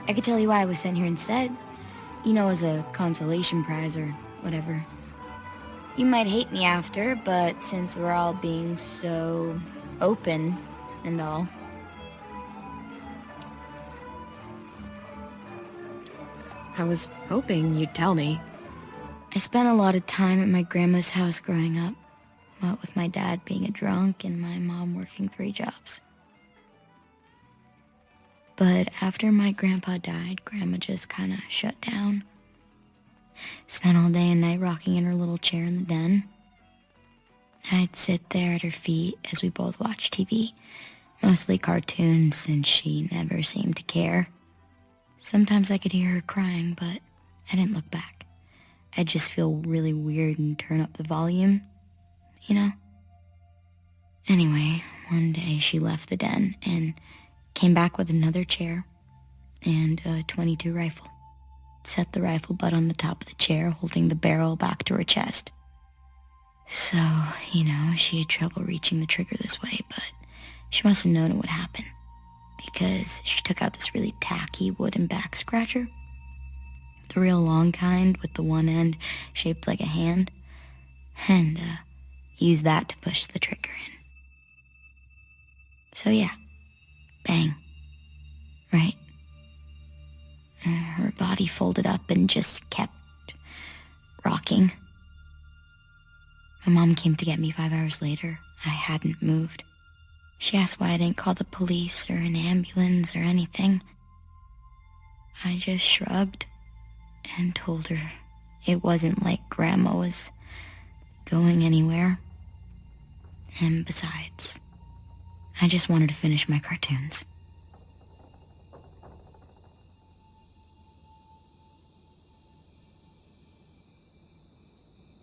I could tell you why I was sent here instead. You know, as a consolation prize or whatever. You might hate me after, but since we're all being so open and all. I was hoping you'd tell me. I spent a lot of time at my grandma's house growing up. what with my dad being a drunk and my mom working 3 jobs. But after my grandpa died, Grandma just kind of shut down. Spent all day and night rocking in her little chair in the den. I'd sit there at her feet as we both watched TV, mostly cartoons, since she never seemed to care. Sometimes I could hear her crying, but I didn't look back. I'd just feel really weird and turn up the volume, you know? Anyway, one day she left the den and came back with another chair and a .22 rifle. Set the rifle butt on the top of the chair, holding the barrel back to her chest. So, she had trouble reaching the trigger this way, but she must have known it would happen, because she took out this really tacky wooden back scratcher. The real long kind with the one end shaped like a hand, and used that to push the trigger in. So yeah, bang, right? Her body folded up and just kept rocking. My mom came to get me 5 hours later. I hadn't moved. She asked why I didn't call the police or an ambulance or anything. I just shrugged and told her it wasn't like Grandma was going anywhere. And besides, I just wanted to finish my cartoons.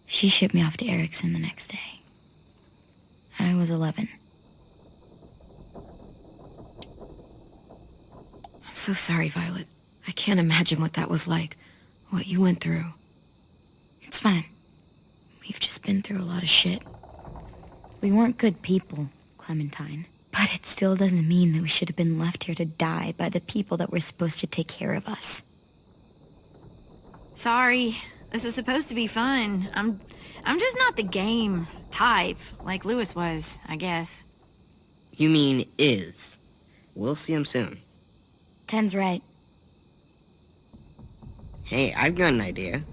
She shipped me off to Erickson the next day. I was 11. I'm so sorry, Violet. I can't imagine what that was like, what you went through. It's fine. We've just been through a lot of shit. We weren't good people, Clementine. But it still doesn't mean that we should have been left here to die by the people that were supposed to take care of us. Sorry. This is supposed to be fun. I'm just not the game type like Lewis was, I guess. You mean is. We'll see him soon. Ten's right. Hey, I've got an idea.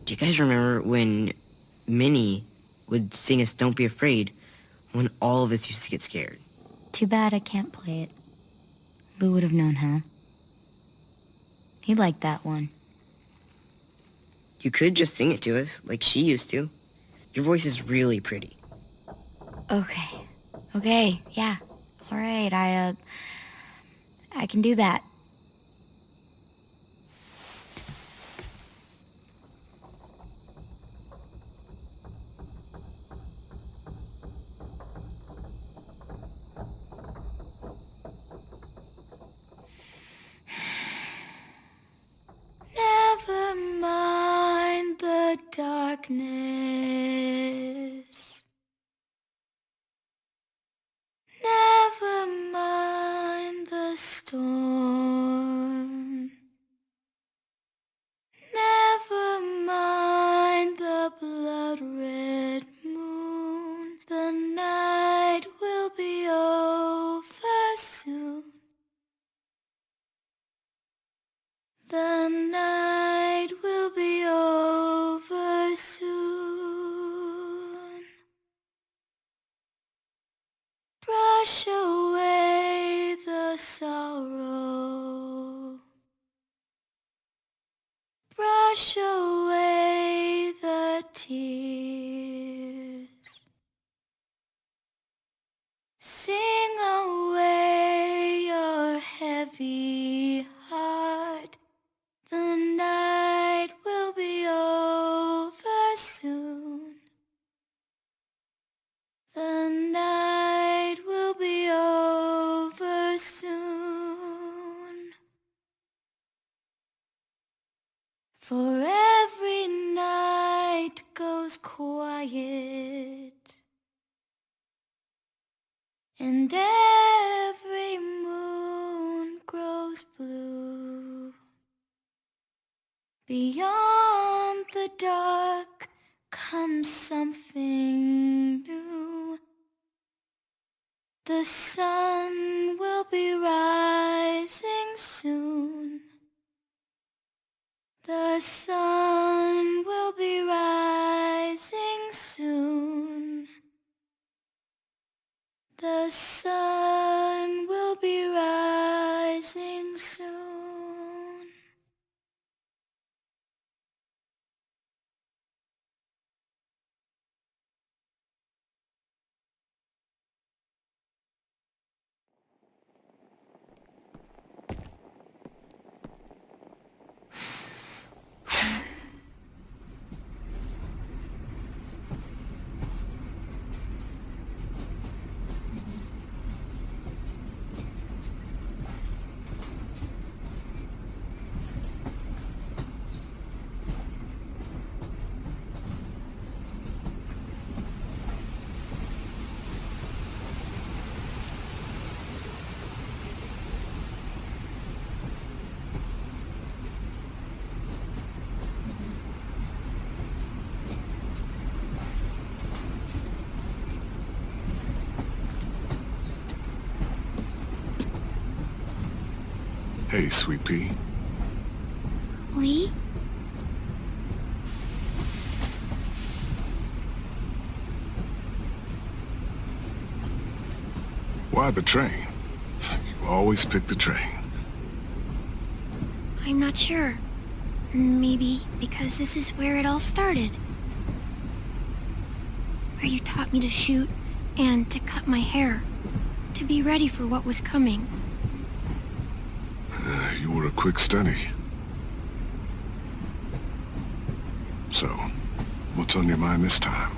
Do you guys remember when Minnie would sing us Don't Be Afraid when all of us used to get scared? Too bad I can't play it. Lou would have known how. He liked that one. You could just sing it to us, like she used to. Your voice is really pretty. Okay, yeah. All right, I can do that. Never mind the darkness. Never mind the storm. Never mind the blood-red moon. The night will be over soon. The night will be over soon. Brush away the sorrow. Brush away the tears. Sing away your heavy heart. The night will be over soon. The night will be over soon. For every night goes quiet, and every moon grows blue. Beyond the dark comes something new. The sun will be rising soon. The sun will be rising soon. sun will be rising soon. Hey, Sweet Pea. Lee? Why the train? You always pick the train. I'm not sure. Maybe because this is where it all started. Where you taught me to shoot and to cut my hair. To be ready for what was coming. You were a quick study. So, what's on your mind this time?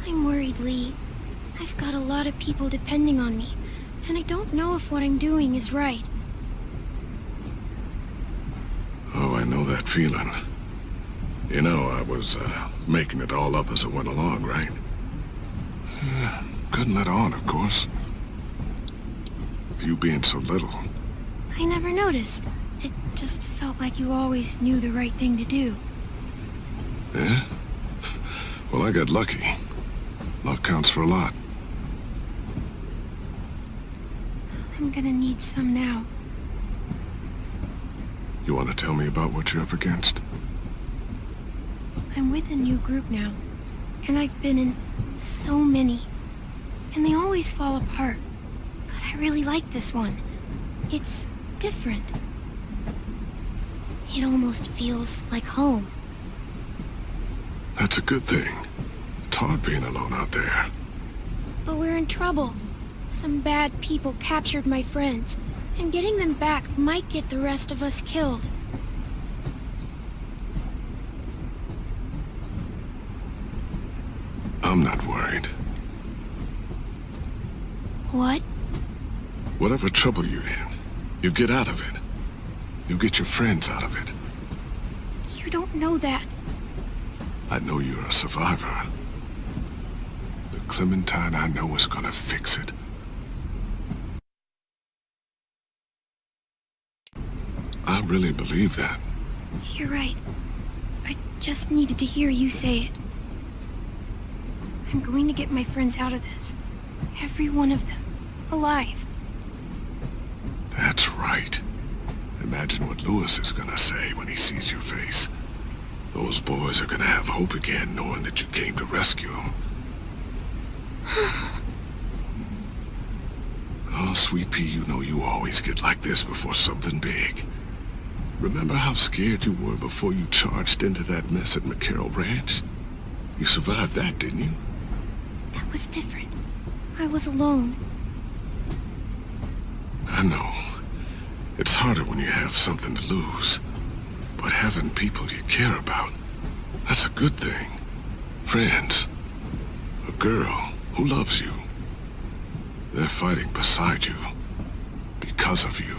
I'm worried, Lee. I've got a lot of people depending on me, and I don't know if what I'm doing is right. Oh, I know that feeling. You know, I was, making it all up as I went along, right? Couldn't let on, of course. With you being so little. I never noticed. It just felt like you always knew the right thing to do. Yeah? Well, I got lucky. Luck counts for a lot. I'm gonna need some now. You want to tell me about what you're up against? I'm with a new group now, and I've been in so many, and they always fall apart. But I really like this one. It's different. It almost feels like home. That's a good thing. It's hard being alone out there. But we're in trouble. Some bad people captured my friends, and getting them back might get the rest of us killed. I'm not worried. What? Whatever trouble you're in, you get out of it. You get your friends out of it. You don't know that. I know you're a survivor. The Clementine I know is gonna fix it. I really believe that. You're right. I just needed to hear you say it. I'm going to get my friends out of this. Every one of them. Alive. That's right. Imagine what Lewis is gonna say when he sees your face. Those boys are gonna have hope again, knowing that you came to rescue them. Oh, Sweet Pea, you know you always get like this before something big. Remember how scared you were before you charged into that mess at McCarroll Ranch? You survived that, didn't you? That was different. I was alone. I know. It's harder when you have something to lose. But having people you care about, that's a good thing. Friends. A girl who loves you. They're fighting beside you. Because of you.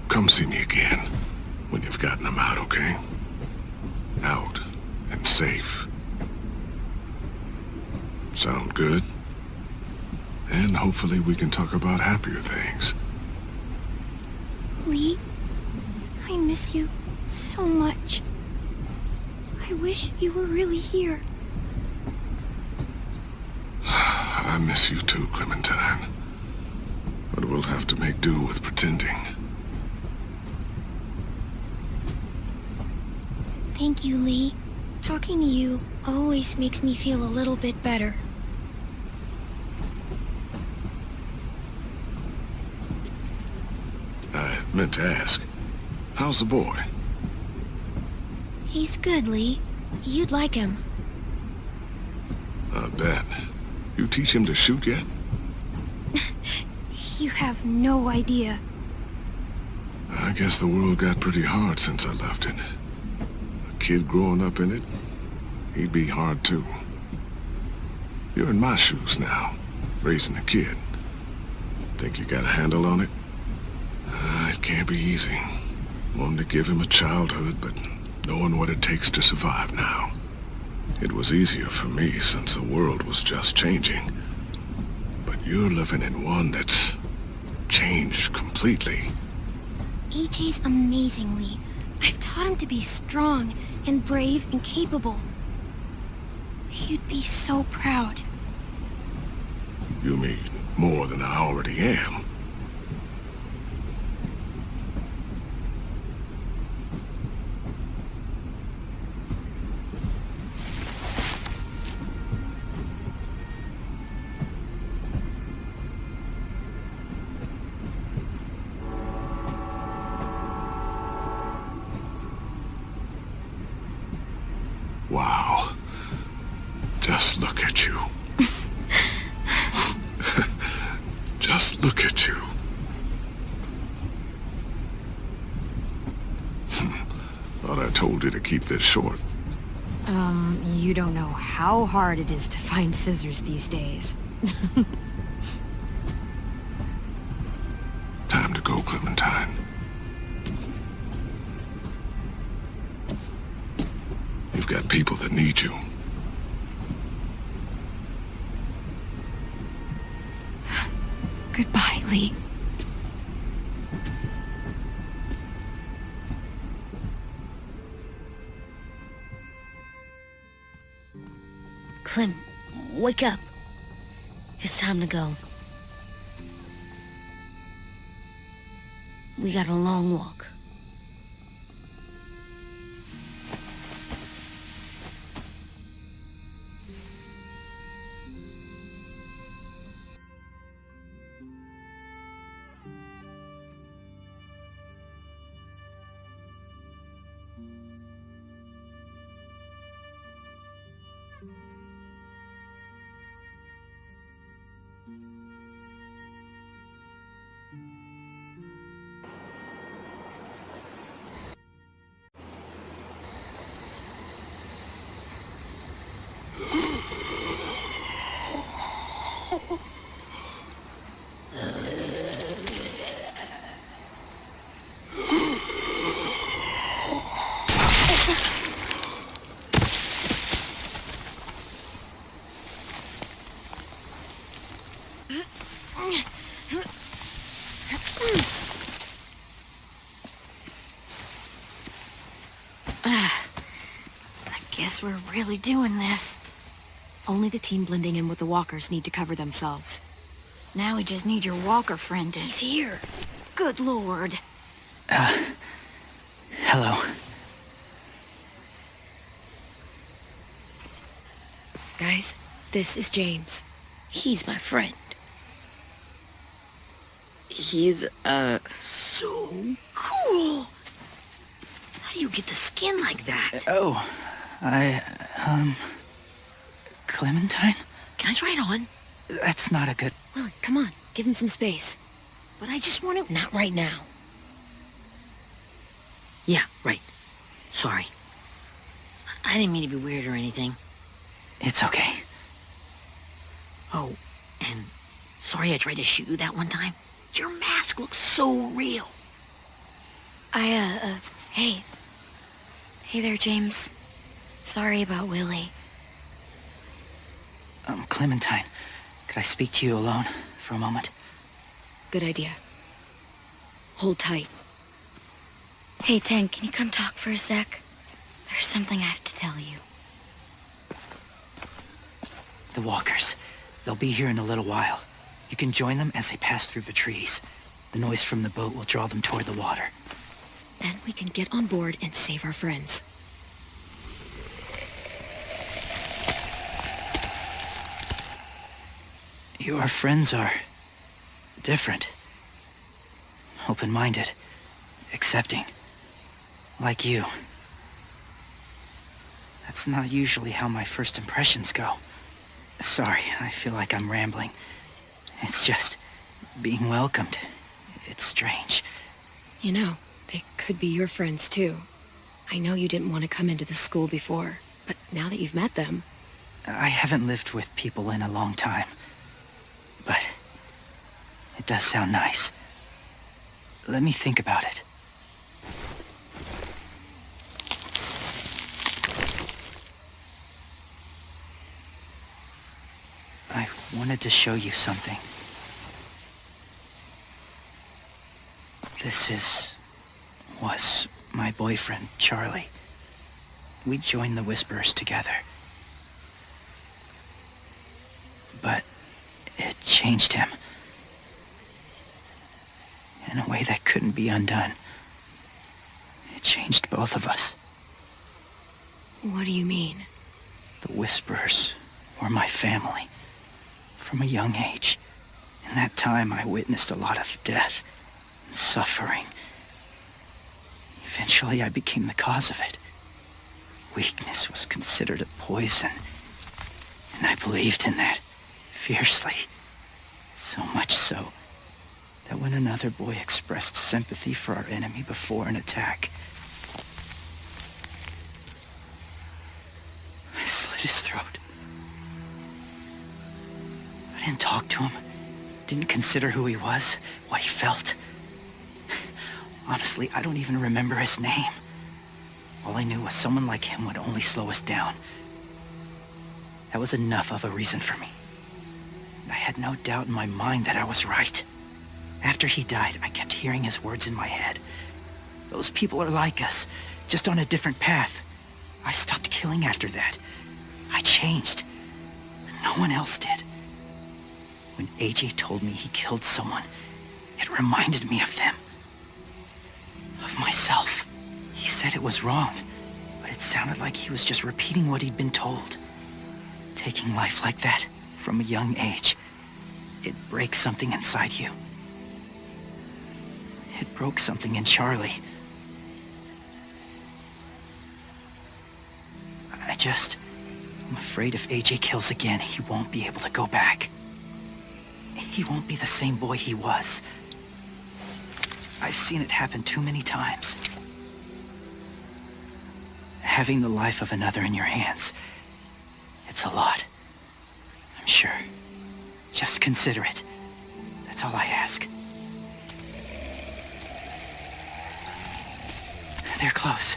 Come see me again when you've gotten them out, okay? Out and safe. Sound good? And hopefully we can talk about happier things. Lee, I miss you so much. I wish you were really here. I miss you too, Clementine. But we'll have to make do with pretending. Thank you, Lee. Talking to you always makes me feel a little bit better. I meant to ask, how's the boy? He's good, Lee. You'd like him. I bet. You teach him to shoot yet? You have no idea. I guess the world got pretty hard since I left it. A kid growing up in it, he'd be hard too. You're in my shoes now, raising a kid. Think you got a handle on it? It can't be easy. Wanting to give him a childhood, but knowing what it takes to survive now. It was easier for me since the world was just changing. But you're living in one that's changed completely. AJ's amazing, Lee. I've taught him to be strong and brave and capable. He'd be so proud. You mean more than I already am? Wow. Just look at you. Just look at you. Thought I told you to keep this short. You don't know how hard it is to find scissors these days. Time to go, Clementine. You've got people that need you. Goodbye, Lee. Clem, wake up. It's time to go. We got a long walk. Guess we're really doing this. Only the team blending in with the walkers need to cover themselves. Now we just need your walker friend to... He's here. Good lord. Hello. Guys, this is James. He's my friend. He's, so cool. How do you get the skin like that? Clementine? Can I try it on? That's not a good... Well, come on, give him some space. But I just want to... Not right now. Yeah, right. Sorry. I didn't mean to be weird or anything. It's okay. Oh, and sorry I tried to shoot you that one time. Your mask looks so real. Hey. Hey there, James. Sorry about Willie. Clementine, could I speak to you alone for a moment? Good idea. Hold tight. Hey, Tank, can you come talk for a sec? There's something I have to tell you. The walkers. They'll be here in a little while. You can join them as they pass through the trees. The noise from the boat will draw them toward the water. Then we can get on board and save our friends. Your friends are different. Open-minded. Accepting. Like you. That's not usually how my first impressions go. Sorry, I feel like I'm rambling. It's just being welcomed. It's strange. You know, they could be your friends too. I know you didn't want to come into the school before, but now that you've met them... I haven't lived with people in a long time. But it does sound nice. Let me think about it. I wanted to show you something. This was my boyfriend, Charlie. We joined the Whisperers together. But it changed him. In a way that couldn't be undone. It changed both of us. What do you mean? The Whisperers were my family. From a young age. In that time, I witnessed a lot of death and suffering. Eventually, I became the cause of it. Weakness was considered a poison. And I believed in that, fiercely. So much so, that when another boy expressed sympathy for our enemy before an attack, I slit his throat. I didn't talk to him, didn't consider who he was, what he felt. Honestly, I don't even remember his name. All I knew was someone like him would only slow us down. That was enough of a reason for me. I had no doubt in my mind that I was right. After he died, I kept hearing his words in my head. Those people are like us, just on a different path. I stopped killing after that. I changed. No one else did. When AJ told me he killed someone, it reminded me of them. Of myself. He said it was wrong, but it sounded like he was just repeating what he'd been told. Taking life like that, from a young age, it breaks something inside you. It broke something in Charlie. I'm afraid if AJ kills again, he won't be able to go back. He won't be the same boy he was. I've seen it happen too many times. Having the life of another in your hands, it's a lot. I'm sure. Just consider it. That's all I ask. They're close.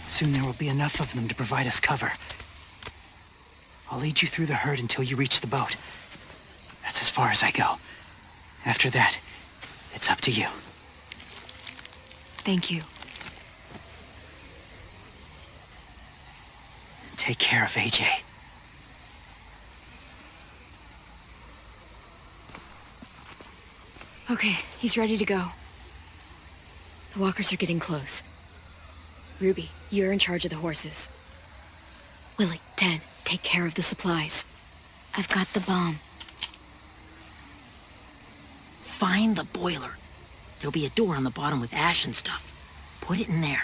Soon there will be enough of them to provide us cover. I'll lead you through the herd until you reach the boat. That's as far as I go. After that, it's up to you. Thank you. Take care of AJ. Okay, he's ready to go. The walkers are getting close. Ruby, you're in charge of the horses. Willie, Ted, take care of the supplies. I've got the bomb. Find the boiler. There'll be a door on the bottom with ash and stuff. Put it in there.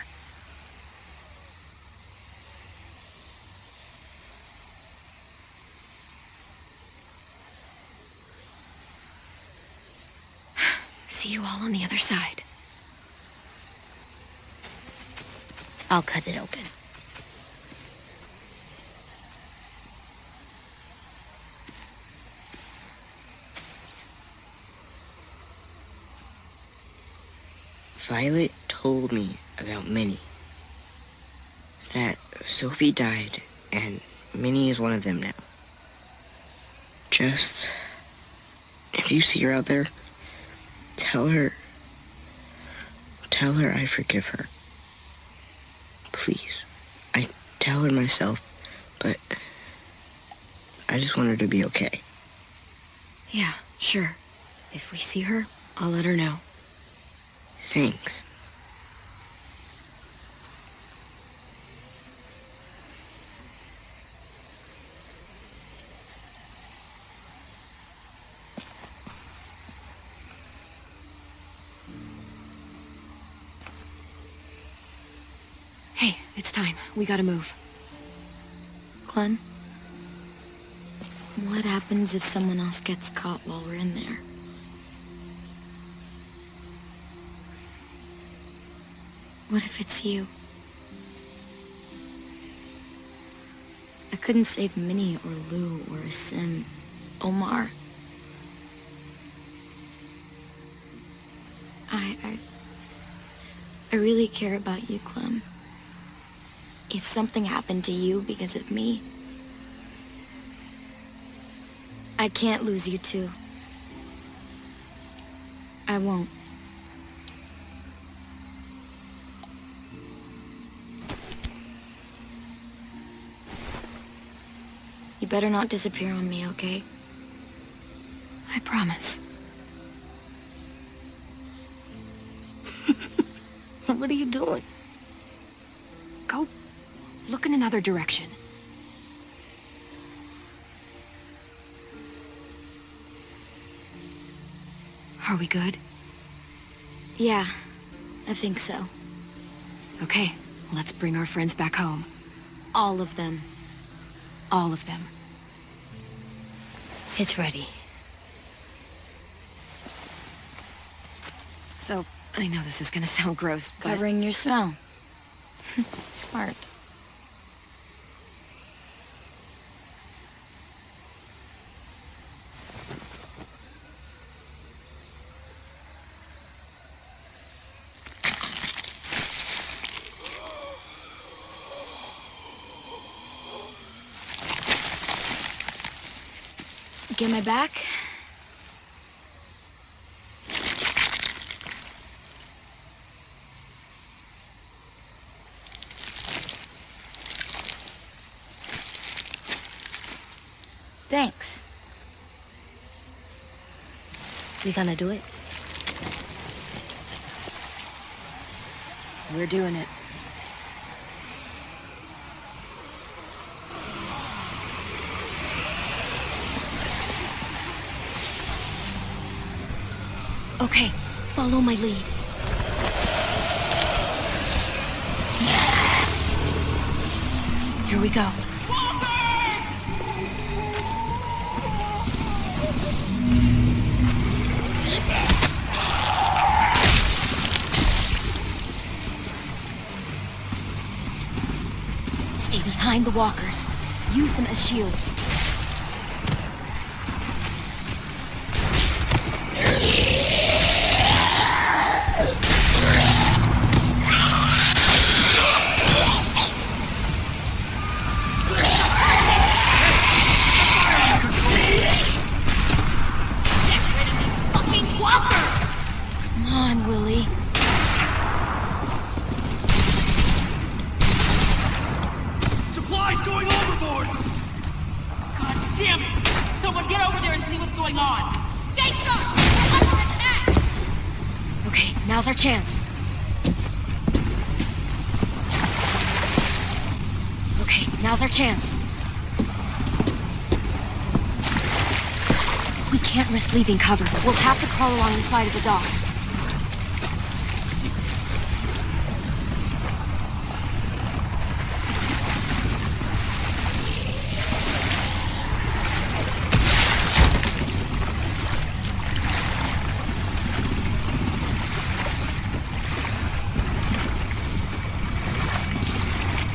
See you all on the other side. I'll cut it open. Violet told me about Minnie. That Sophie died, and Minnie is one of them now. Just... if you see her out there, tell her I forgive her. Please. I tell her myself, but I just want her to be okay. Yeah, sure. If we see her, I'll let her know. Thanks. It's time. We gotta move. Clem? What happens if someone else gets caught while we're in there? What if it's you? I couldn't save Minnie or Lou or Asim. Omar. I really care about you, Clem. If something happened to you because of me, I can't lose you too. I won't. You better not disappear on me, okay? I promise. What are you doing? Go look in another direction. Are we good? Yeah, I think so. Okay, let's bring our friends back home. All of them. All of them. It's ready. So, I know this is gonna sound gross, but... Covering your smell. Smart. Get my back? Thanks. We gonna do it? We're doing it. Okay, follow my lead. Here we go. Stay behind the walkers. Use them as shields. Come on, Willie. Supplies going overboard! God damn it! Someone get over there and see what's going on! Stay sharp! Under attack! Okay, now's our chance. Okay, now's our chance. We can't risk leaving cover. We'll have to crawl along the side of the dock.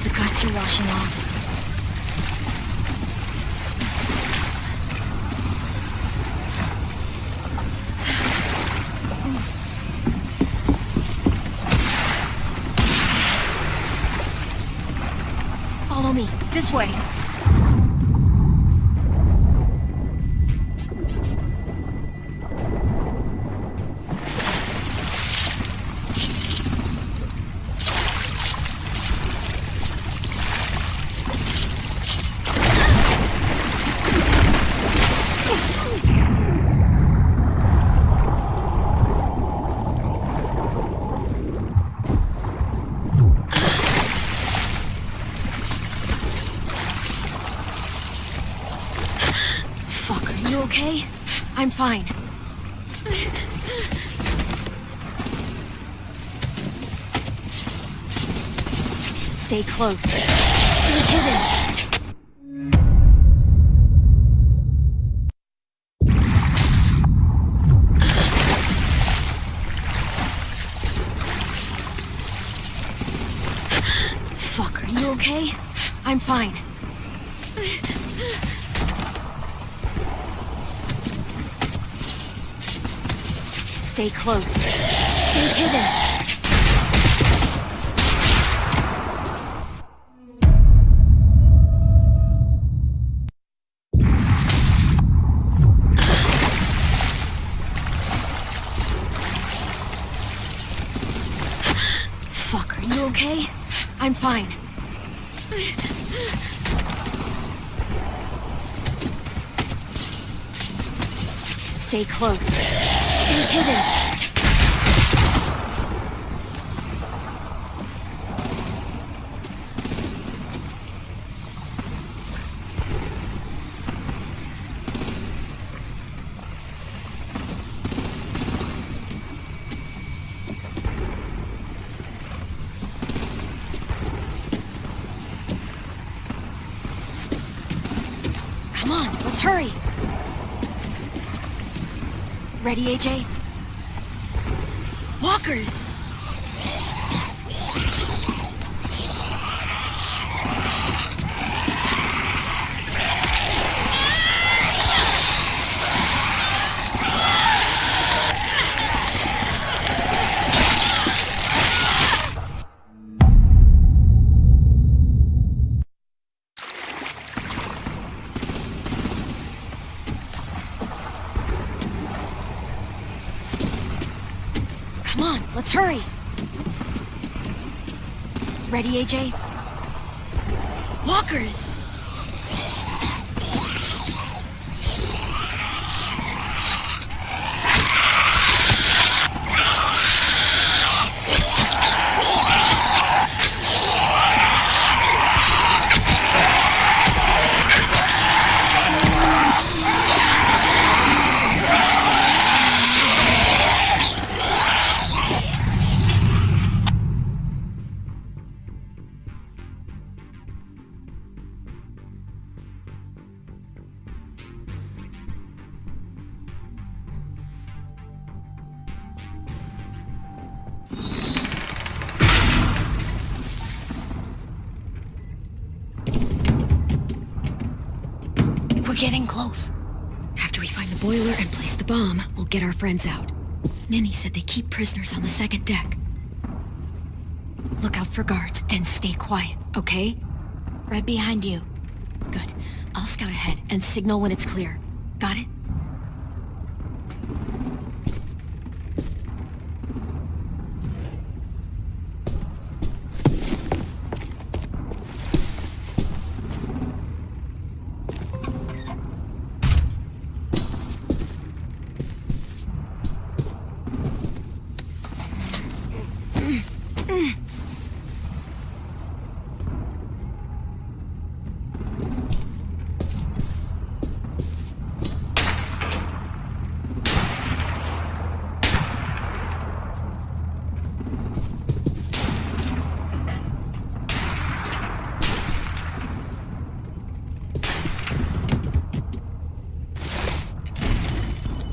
The guts are washing off. Follow me. This way. Fuck, are you okay? I'm fine. Stay close. Stay hidden. Fuck, are you okay? I'm fine. Stay close. Stay hidden. Fuck, are you okay? I'm fine. Stay close. Stay hidden. Come on, let's hurry. Ready, AJ? Walkers! Come on, let's hurry. Ready, AJ? Walkers! We're getting close. After we find the boiler and place the bomb, we'll get our friends out. Minnie said they keep prisoners on the second deck. Look out for guards and stay quiet, okay? Right behind you. Good. I'll scout ahead and signal when it's clear. Got it?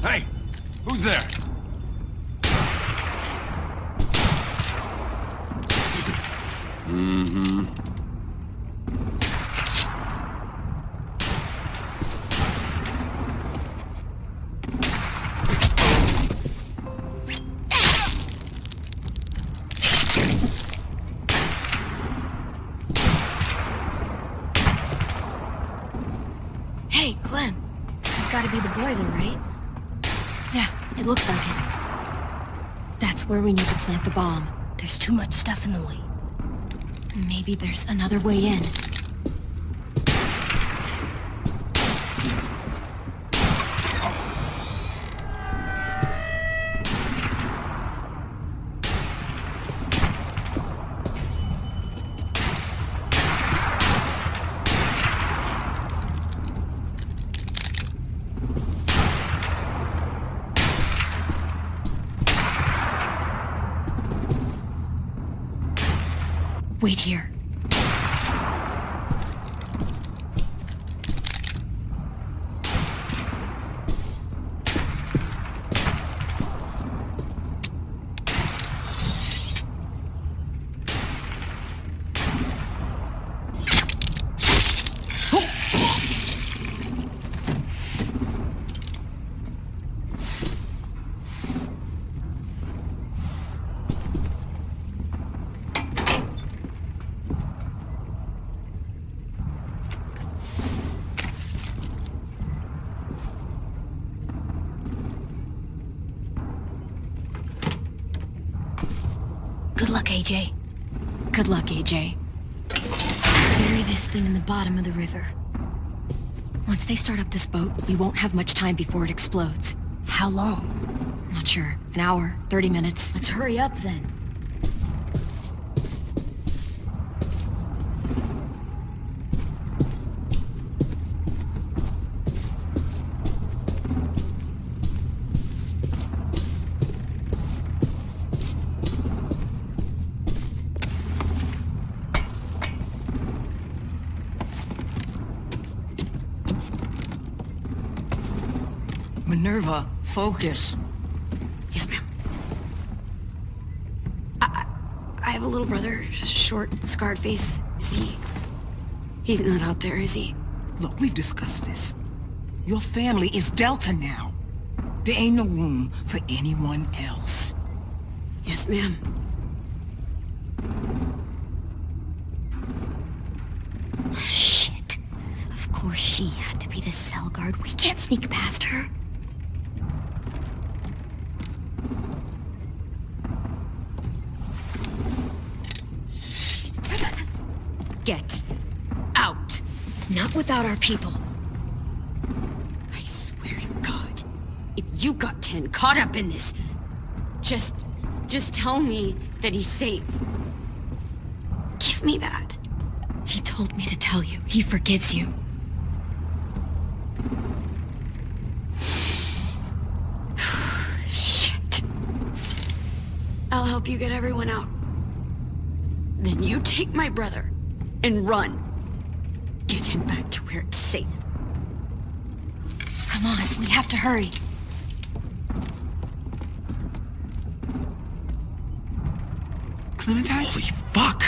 Hey! Who's there? Mm-hmm. Hey, Clem. This has got to be the boiler, right? Yeah, it looks like it. That's where we need to plant the bomb. There's too much stuff in the way. Maybe there's another way in. Wait here. Good luck, AJ. Good luck, AJ. Bury this thing in the bottom of the river. Once they start up this boat, we won't have much time before it explodes. How long? I'm not sure. An hour, 30 minutes. Let's hurry up then. Minerva, focus. Yes, ma'am. I have a little brother, short, scarred face. He's not out there, is he? Look, we've discussed this. Your family is Delta now. There ain't no room for anyone else. Yes, ma'am. Shit. Of course she had to be the cell guard. We can't sneak past her. Get out. Not without our people. I swear to God, if you got 10 caught up in this, just tell me that he's safe. Give me that. He told me to tell you. He forgives you. Shit. I'll help you get everyone out. Then you take my brother and run. Get him back to where it's safe. Come on, we have to hurry. Clementine? Holy fuck!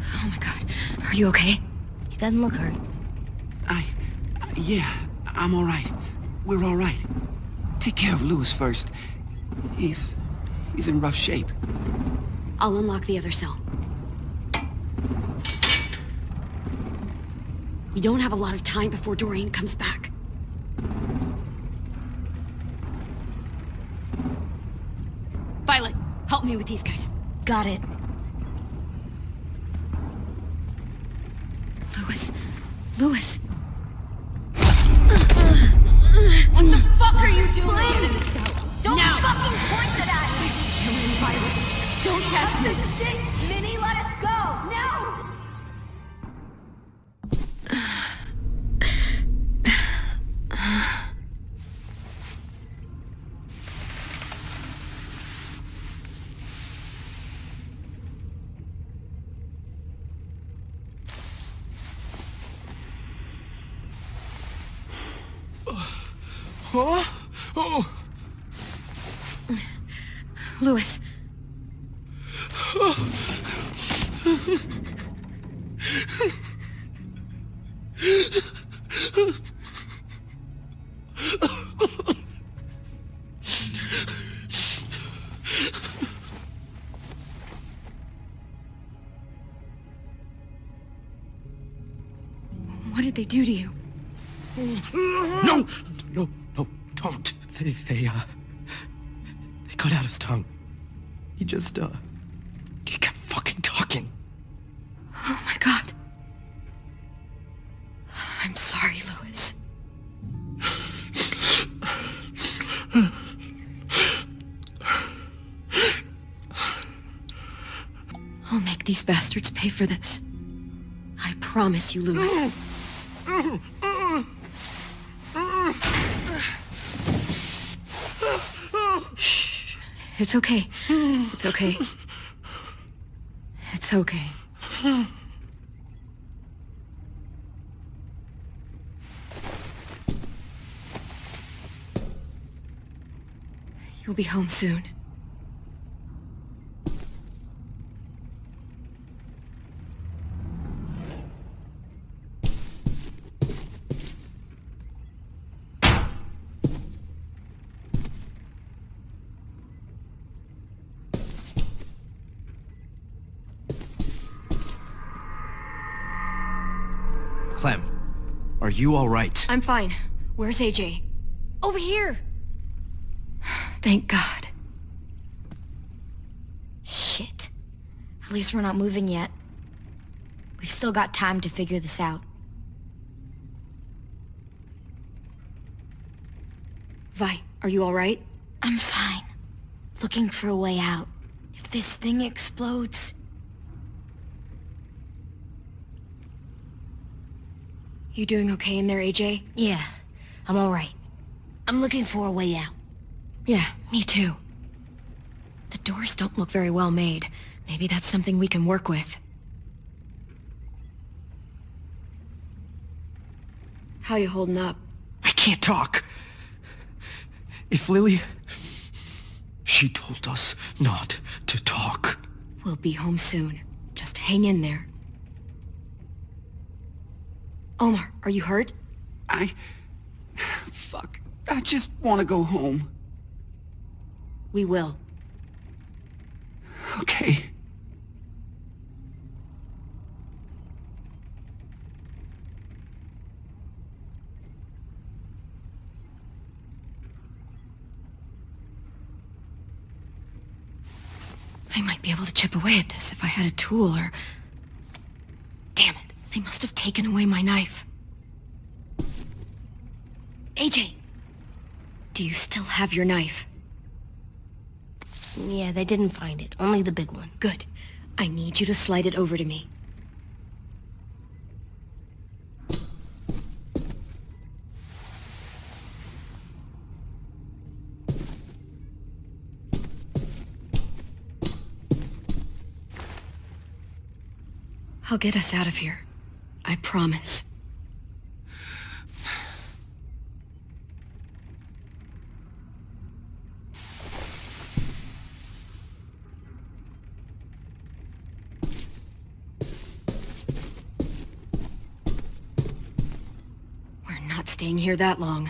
Oh my god. Are you okay? He doesn't look hurt. Yeah, I'm alright. We're alright. Take care of Louis first. He's in rough shape. I'll unlock the other cell. We don't have a lot of time before Dorian comes back. Violet, help me with these guys. Got it. Louis. What the fuck are you doing? Don't fucking point that at me! Don't test this shit! Minnie, let us go! No! Huh? Oh! Louis. What did they do to you? No, don't. They cut out his tongue. He kept fucking talking. Oh my god. I'm sorry, Louis. I'll make these bastards pay for this. I promise you, Louis. Shh. It's okay. It's okay. It's okay. You'll be home soon. Clem, are you all right? I'm fine. Where's AJ? Over here! Thank God. Shit. At least we're not moving yet. We've still got time to figure this out. Vi, are you all right? I'm fine. Looking for a way out. If this thing explodes... You doing okay in there, AJ? Yeah, I'm alright. I'm looking for a way out. Yeah, me too. The doors don't look very well made. Maybe that's something we can work with. How you holding up? I can't talk. If Lily... She told us not to talk. We'll be home soon. Just hang in there. Omar, are you hurt? Fuck. I just want to go home. We will. Okay. I might be able to chip away at this if I had a tool or... Damn it. They must have taken away my knife. AJ! Do you still have your knife? Yeah, they didn't find it. Only the big one. Good. I need you to slide it over to me. I'll get us out of here. I promise. We're not staying here that long.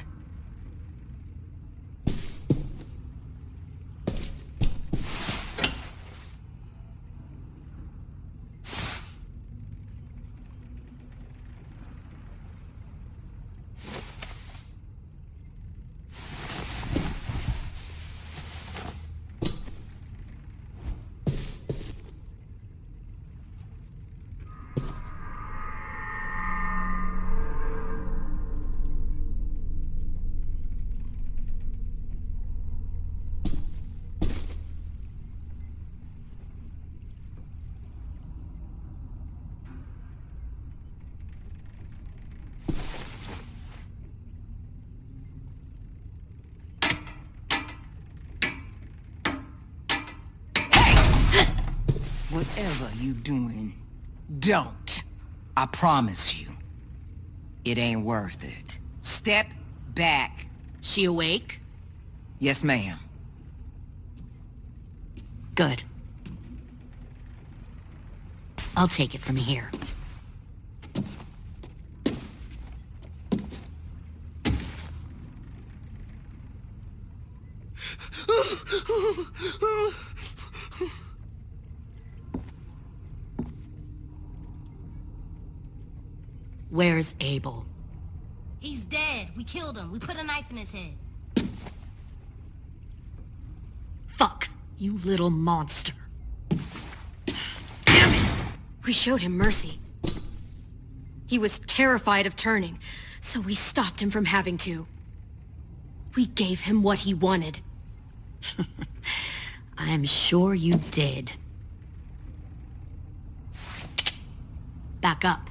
Whatever you doing, don't. I promise you. It ain't worth it. Step back. She awake? Yes, ma'am. Good. I'll take it from here. Where's Abel? He's dead. We killed him. We put a knife in his head. Fuck, you little monster. Damn it! We showed him mercy. He was terrified of turning, so we stopped him from having to. We gave him what he wanted. I'm sure you did. Back up.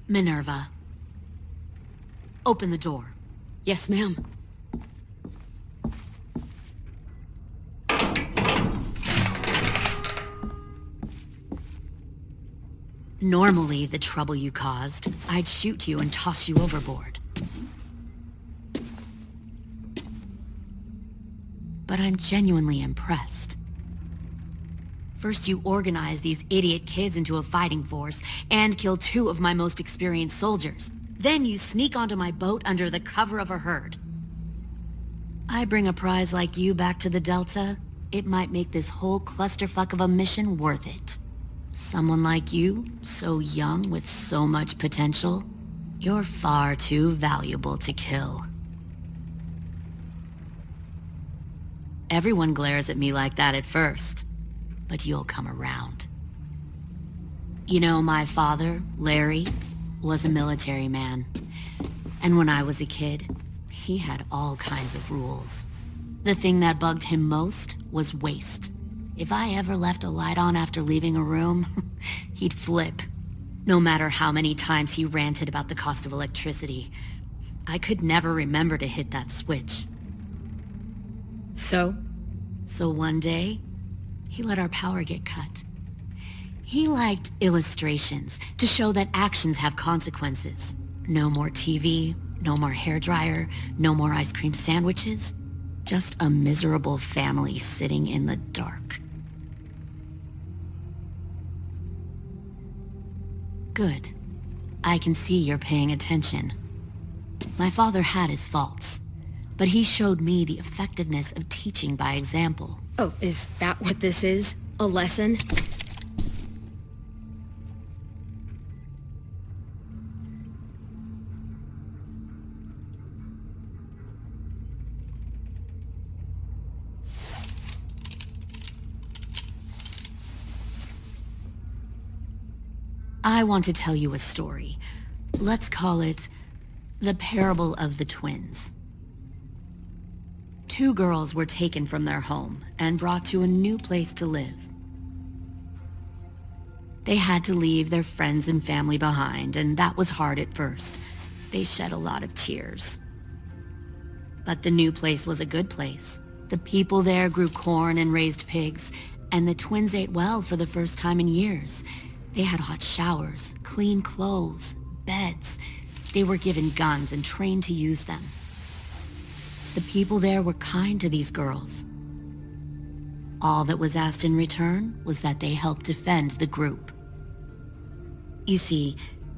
Minerva. Open the door. Yes, ma'am. Normally, the trouble you caused, I'd shoot you and toss you overboard. But I'm genuinely impressed. First you organize these idiot kids into a fighting force and kill 2 of my most experienced soldiers. Then you sneak onto my boat under the cover of a herd. I bring a prize like you back to the Delta, it might make this whole clusterfuck of a mission worth it. Someone like you, so young with so much potential, you're far too valuable to kill. Everyone glares at me like that at first, but you'll come around. You know, my father, Larry, was a military man. And when I was a kid, he had all kinds of rules. The thing that bugged him most was waste. If I ever left a light on after leaving a room, he'd flip. No matter how many times he ranted about the cost of electricity, I could never remember to hit that switch. So? So one day, he let our power get cut. He liked illustrations to show that actions have consequences. No more TV, no more hairdryer, no more ice cream sandwiches. Just a miserable family sitting in the dark. Good. I can see you're paying attention. My father had his faults, but he showed me the effectiveness of teaching by example. Oh, is that what this is? A lesson? I want to tell you a story. Let's call it the Parable of the Twins. Two girls were taken from their home and brought to a new place to live. They had to leave their friends and family behind, and that was hard at first. They shed a lot of tears. But the new place was a good place. The people there grew corn and raised pigs, and the twins ate well for the first time in years. They had hot showers, clean clothes, beds. They were given guns and trained to use them. The people there were kind to these girls. All that was asked in return was that they help defend the group. You see,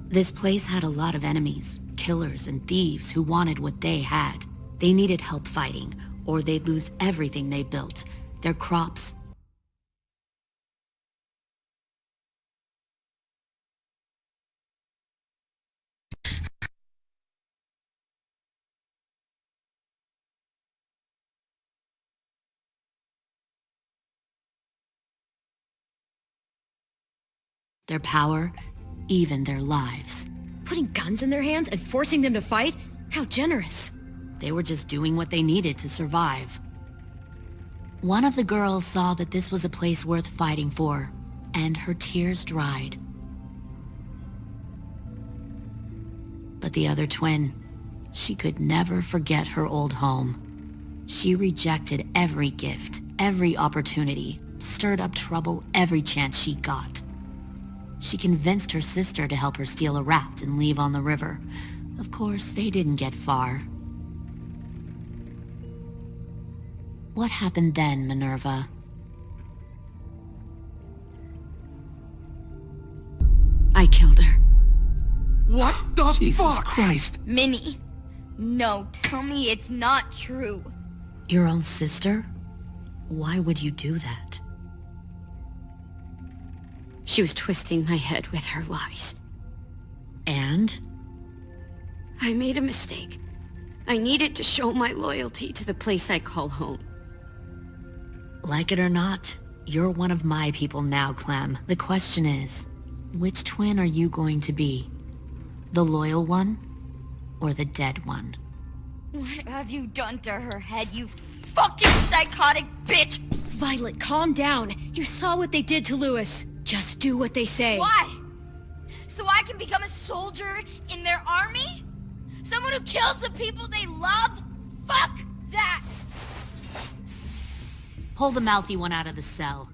this place had a lot of enemies, killers and thieves who wanted what they had. They needed help fighting, or they'd lose everything they built, their crops, their power, even their lives. Putting guns in their hands and forcing them to fight? How generous. They were just doing what they needed to survive. One of the girls saw that this was a place worth fighting for, and her tears dried. But the other twin, she could never forget her old home. She rejected every gift, every opportunity, stirred up trouble every chance she got. She convinced her sister to help her steal a raft and leave on the river. Of course, they didn't get far. What happened then, Minerva? I killed her. What the Jesus fuck? Christ. Minnie, no, tell me it's not true. Your own sister? Why would you do that? She was twisting my head with her lies. And? I made a mistake. I needed to show my loyalty to the place I call home. Like it or not, you're one of my people now, Clem. The question is, which twin are you going to be? The loyal one, or the dead one? What have you done to her head, you fucking psychotic bitch? Violet, calm down. You saw what they did to Louis. Just do what they say. Why? So I can become a soldier in their army? Someone who kills the people they love? Fuck that! Pull the mouthy one out of the cell.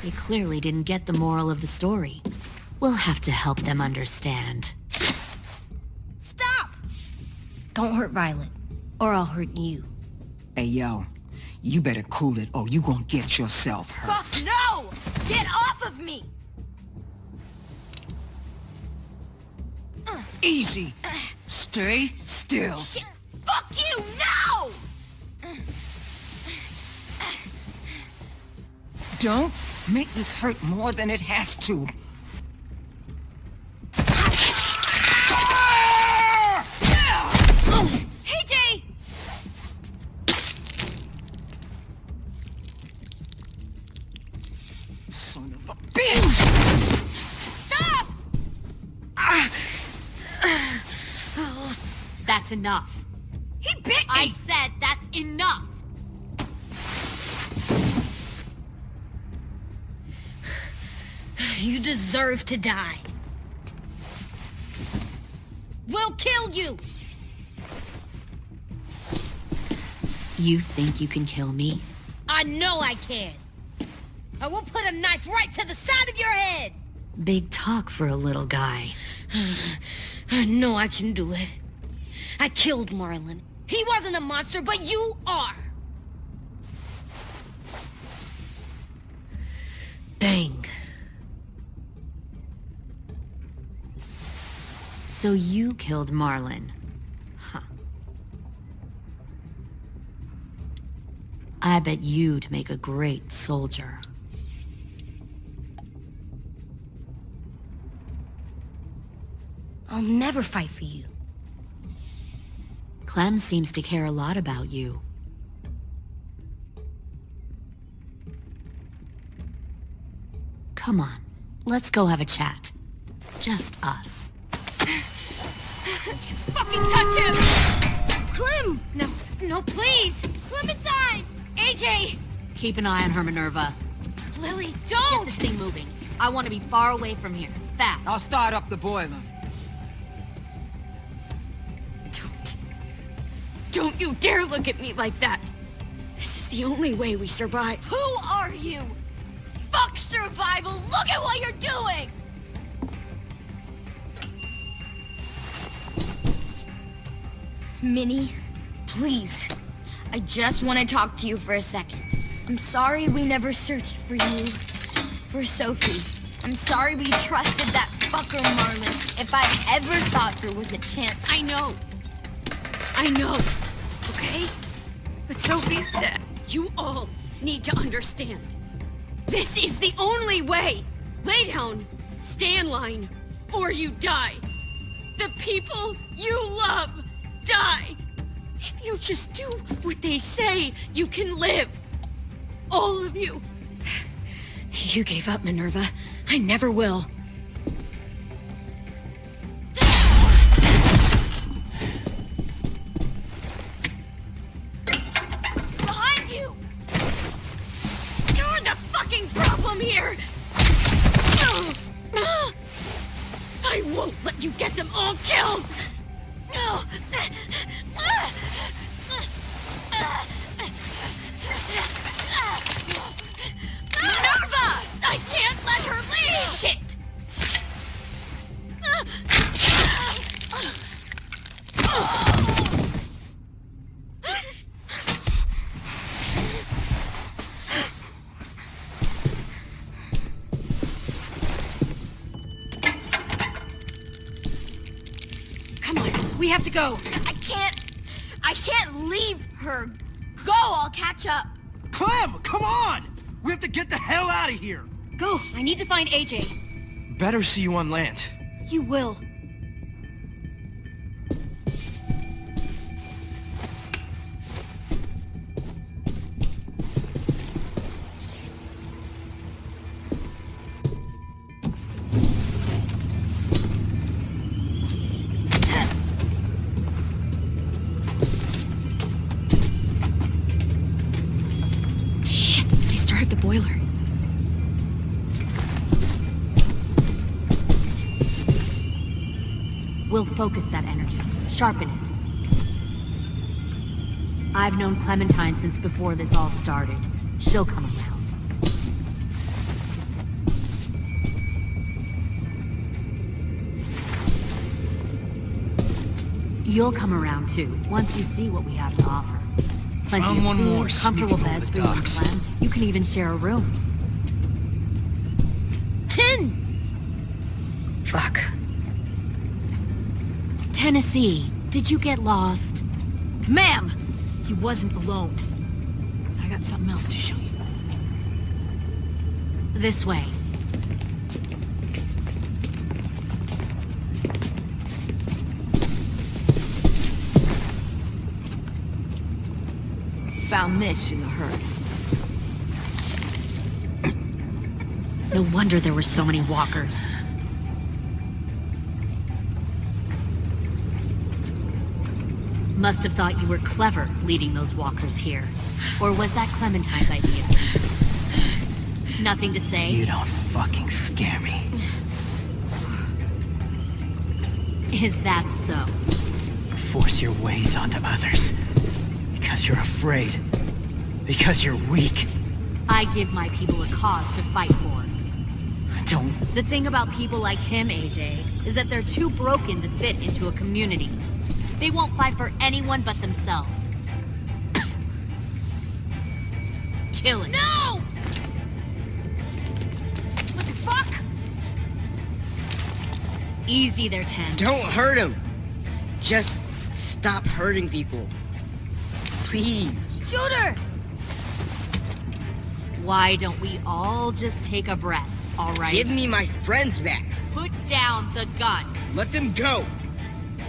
They clearly didn't get the moral of the story. We'll have to help them understand. Stop! Don't hurt Violet, or I'll hurt you. Hey, yo. You better cool it or you gonna get yourself hurt. Fuck no! Get off of me! Easy. Stay still. Shit, fuck you, no! Don't make this hurt more than it has to. Hey, Jay! Son of a bitch! Stop! That's enough. He bit me! I said that's enough! You deserve to die. We'll kill you! You think you can kill me? I know I can. I will put a knife right to the side of your head. Big talk for a little guy. I know I can do it. I killed Marlon. He wasn't a monster, but you are. Dang. So you killed Marlon. Huh. I bet you'd make a great soldier. I'll never fight for you. Clem seems to care a lot about you. Come on, let's go have a chat. Just us. Don't you fucking touch him! Clem! No, please! Violentine! AJ! Keep an eye on her, Minerva. Lily, Get don't! this thing moving. I want to be far away from here. Fast. I'll start up the boiler. Don't you dare look at me like that! This is the only way we survive. Who are you? Fuck survival! Look at what you're doing! Minnie, please. I just want to talk to you for a second. I'm sorry we never searched for you. For Sophie. I'm sorry we trusted that fucker Marlon. If I ever thought there was a chance. I know, okay? But Sophie's dead. You all need to understand. This is the only way! Lay down, stay in line, or you die. The people you love die. If you just do what they say, you can live. All of you. You gave up, Minerva. I never will. Behind you! You're the fucking problem here! I won't let you get them all killed! Minerva! I can't let her leave! Shit! Come on, we have to go. I can't leave her. Go, I'll catch up. Clem, come on! We have to get the hell out of here! Go, I need to find AJ. Better see you on land. You will. Shit, they started the boiler. We'll focus that energy. Sharpen it. I've known Clementine since before this all started. She'll come around. You'll come around too, once you see what we have to offer. Plenty Found of one food, more comfortable sneaking over beds the for you and docks. Clem. You can even share a room. 10! Fuck. Tennessee, did you get lost? Ma'am! He wasn't alone. I got something else to show you. This way. Found this in the herd. No wonder there were so many walkers. Must have thought you were clever leading those walkers here. Or was that Clementine's idea? Nothing to say? You don't fucking scare me. Is that so? Force your ways onto others. Because you're afraid. Because you're weak. I give my people a cause to fight for. Don't... The thing about people like him, AJ, is that they're too broken to fit into a community. They won't fight for anyone but themselves. Kill it. No! What the fuck? Easy there, 10. Don't hurt him. Just stop hurting people. Please. Shoot her! Why don't we all just take a breath, all right? Give me my friends back. Put down the gun. Let them go.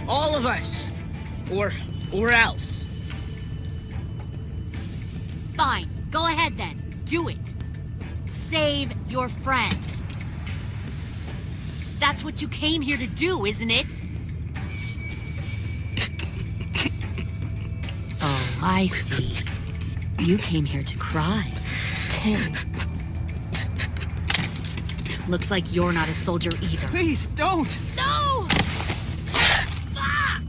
All of us. Or else. Fine. Go ahead then. Do it. Save your friends. That's what you came here to do, isn't it? Oh, I see. You came here to cry. Tim. Looks like you're not a soldier either. Please, don't! No! Fuck!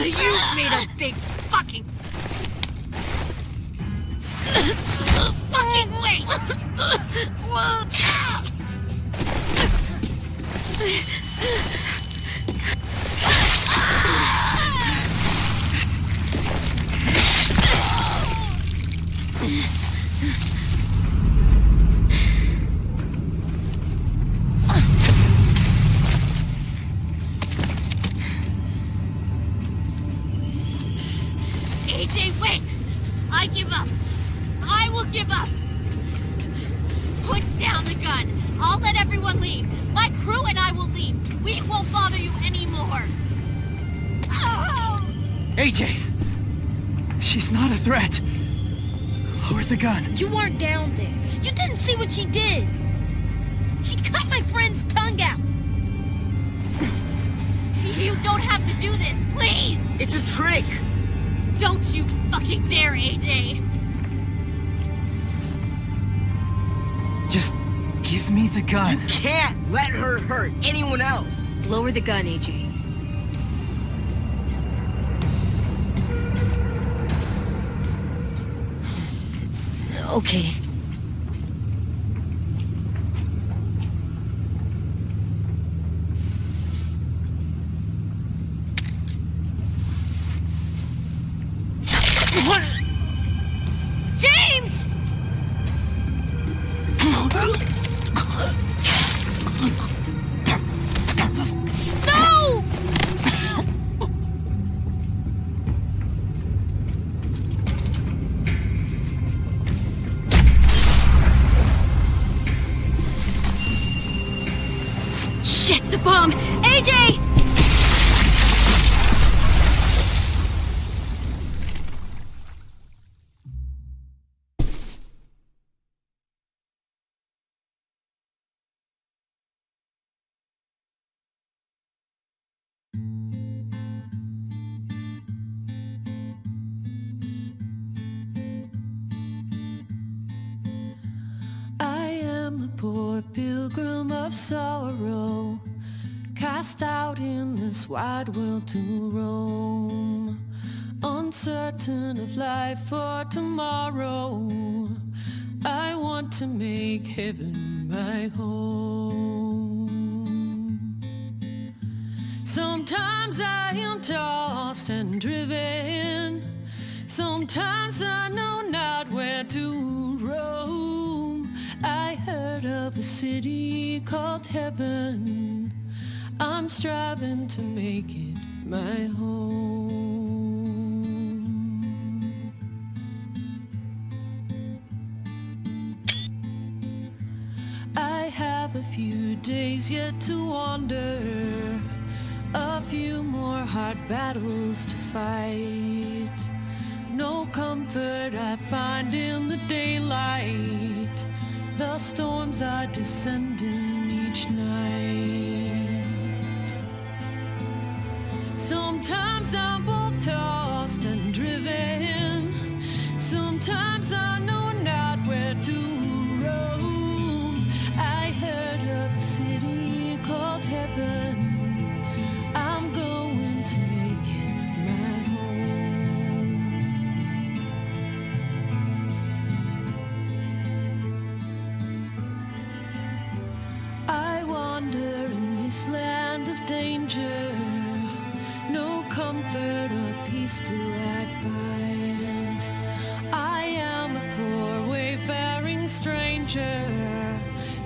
You made a big fucking wait! AJ, wait! I give up. I will give up. Put down the gun. I'll let everyone leave. My crew and I will leave. We won't bother you anymore. Oh! AJ! She's not a threat. Lower the gun. You weren't down there. You didn't see what she did. She cut my friend's tongue out. You don't have to do this, please! It's a trick. Don't you fucking dare, AJ! Just give me the gun. Can't let her hurt anyone else. Lower the gun, AJ. Okay. James! No! Shit, the bomb! AJ! poor pilgrim of sorrow, cast out in this wide world to roam, uncertain of life for tomorrow. I want to make heaven my home. Sometimes I am tossed and driven, sometimes I know not where to roam. I heard of a city called heaven, I'm striving to make it my home. I have a few days yet to wander, a few more hard battles to fight. No comfort I find in the daylight, the storms are descending each night. Sometimes I'm both tossed and driven, sometimes I know not where to roam. I heard of a city called heaven, I'm going to make it my home. I wander in this land of danger, no comfort or peace do I find. I am a poor wayfaring stranger,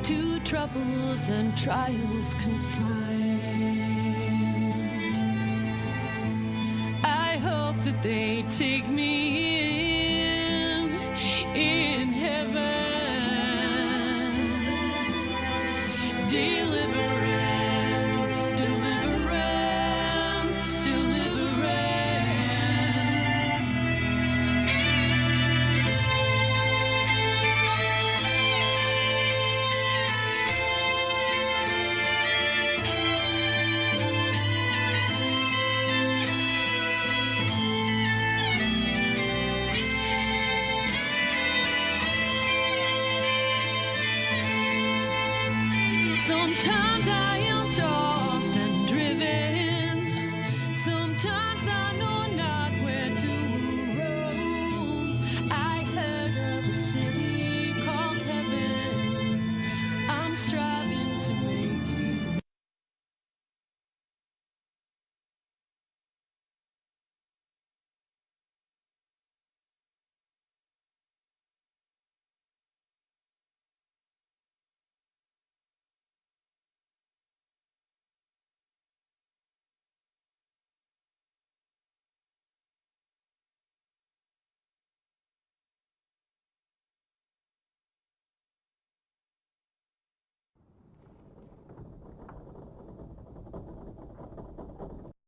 to troubles and trials confined. I hope that they take me in heaven. Deliverance, deliverance, deliverance. Sometimes I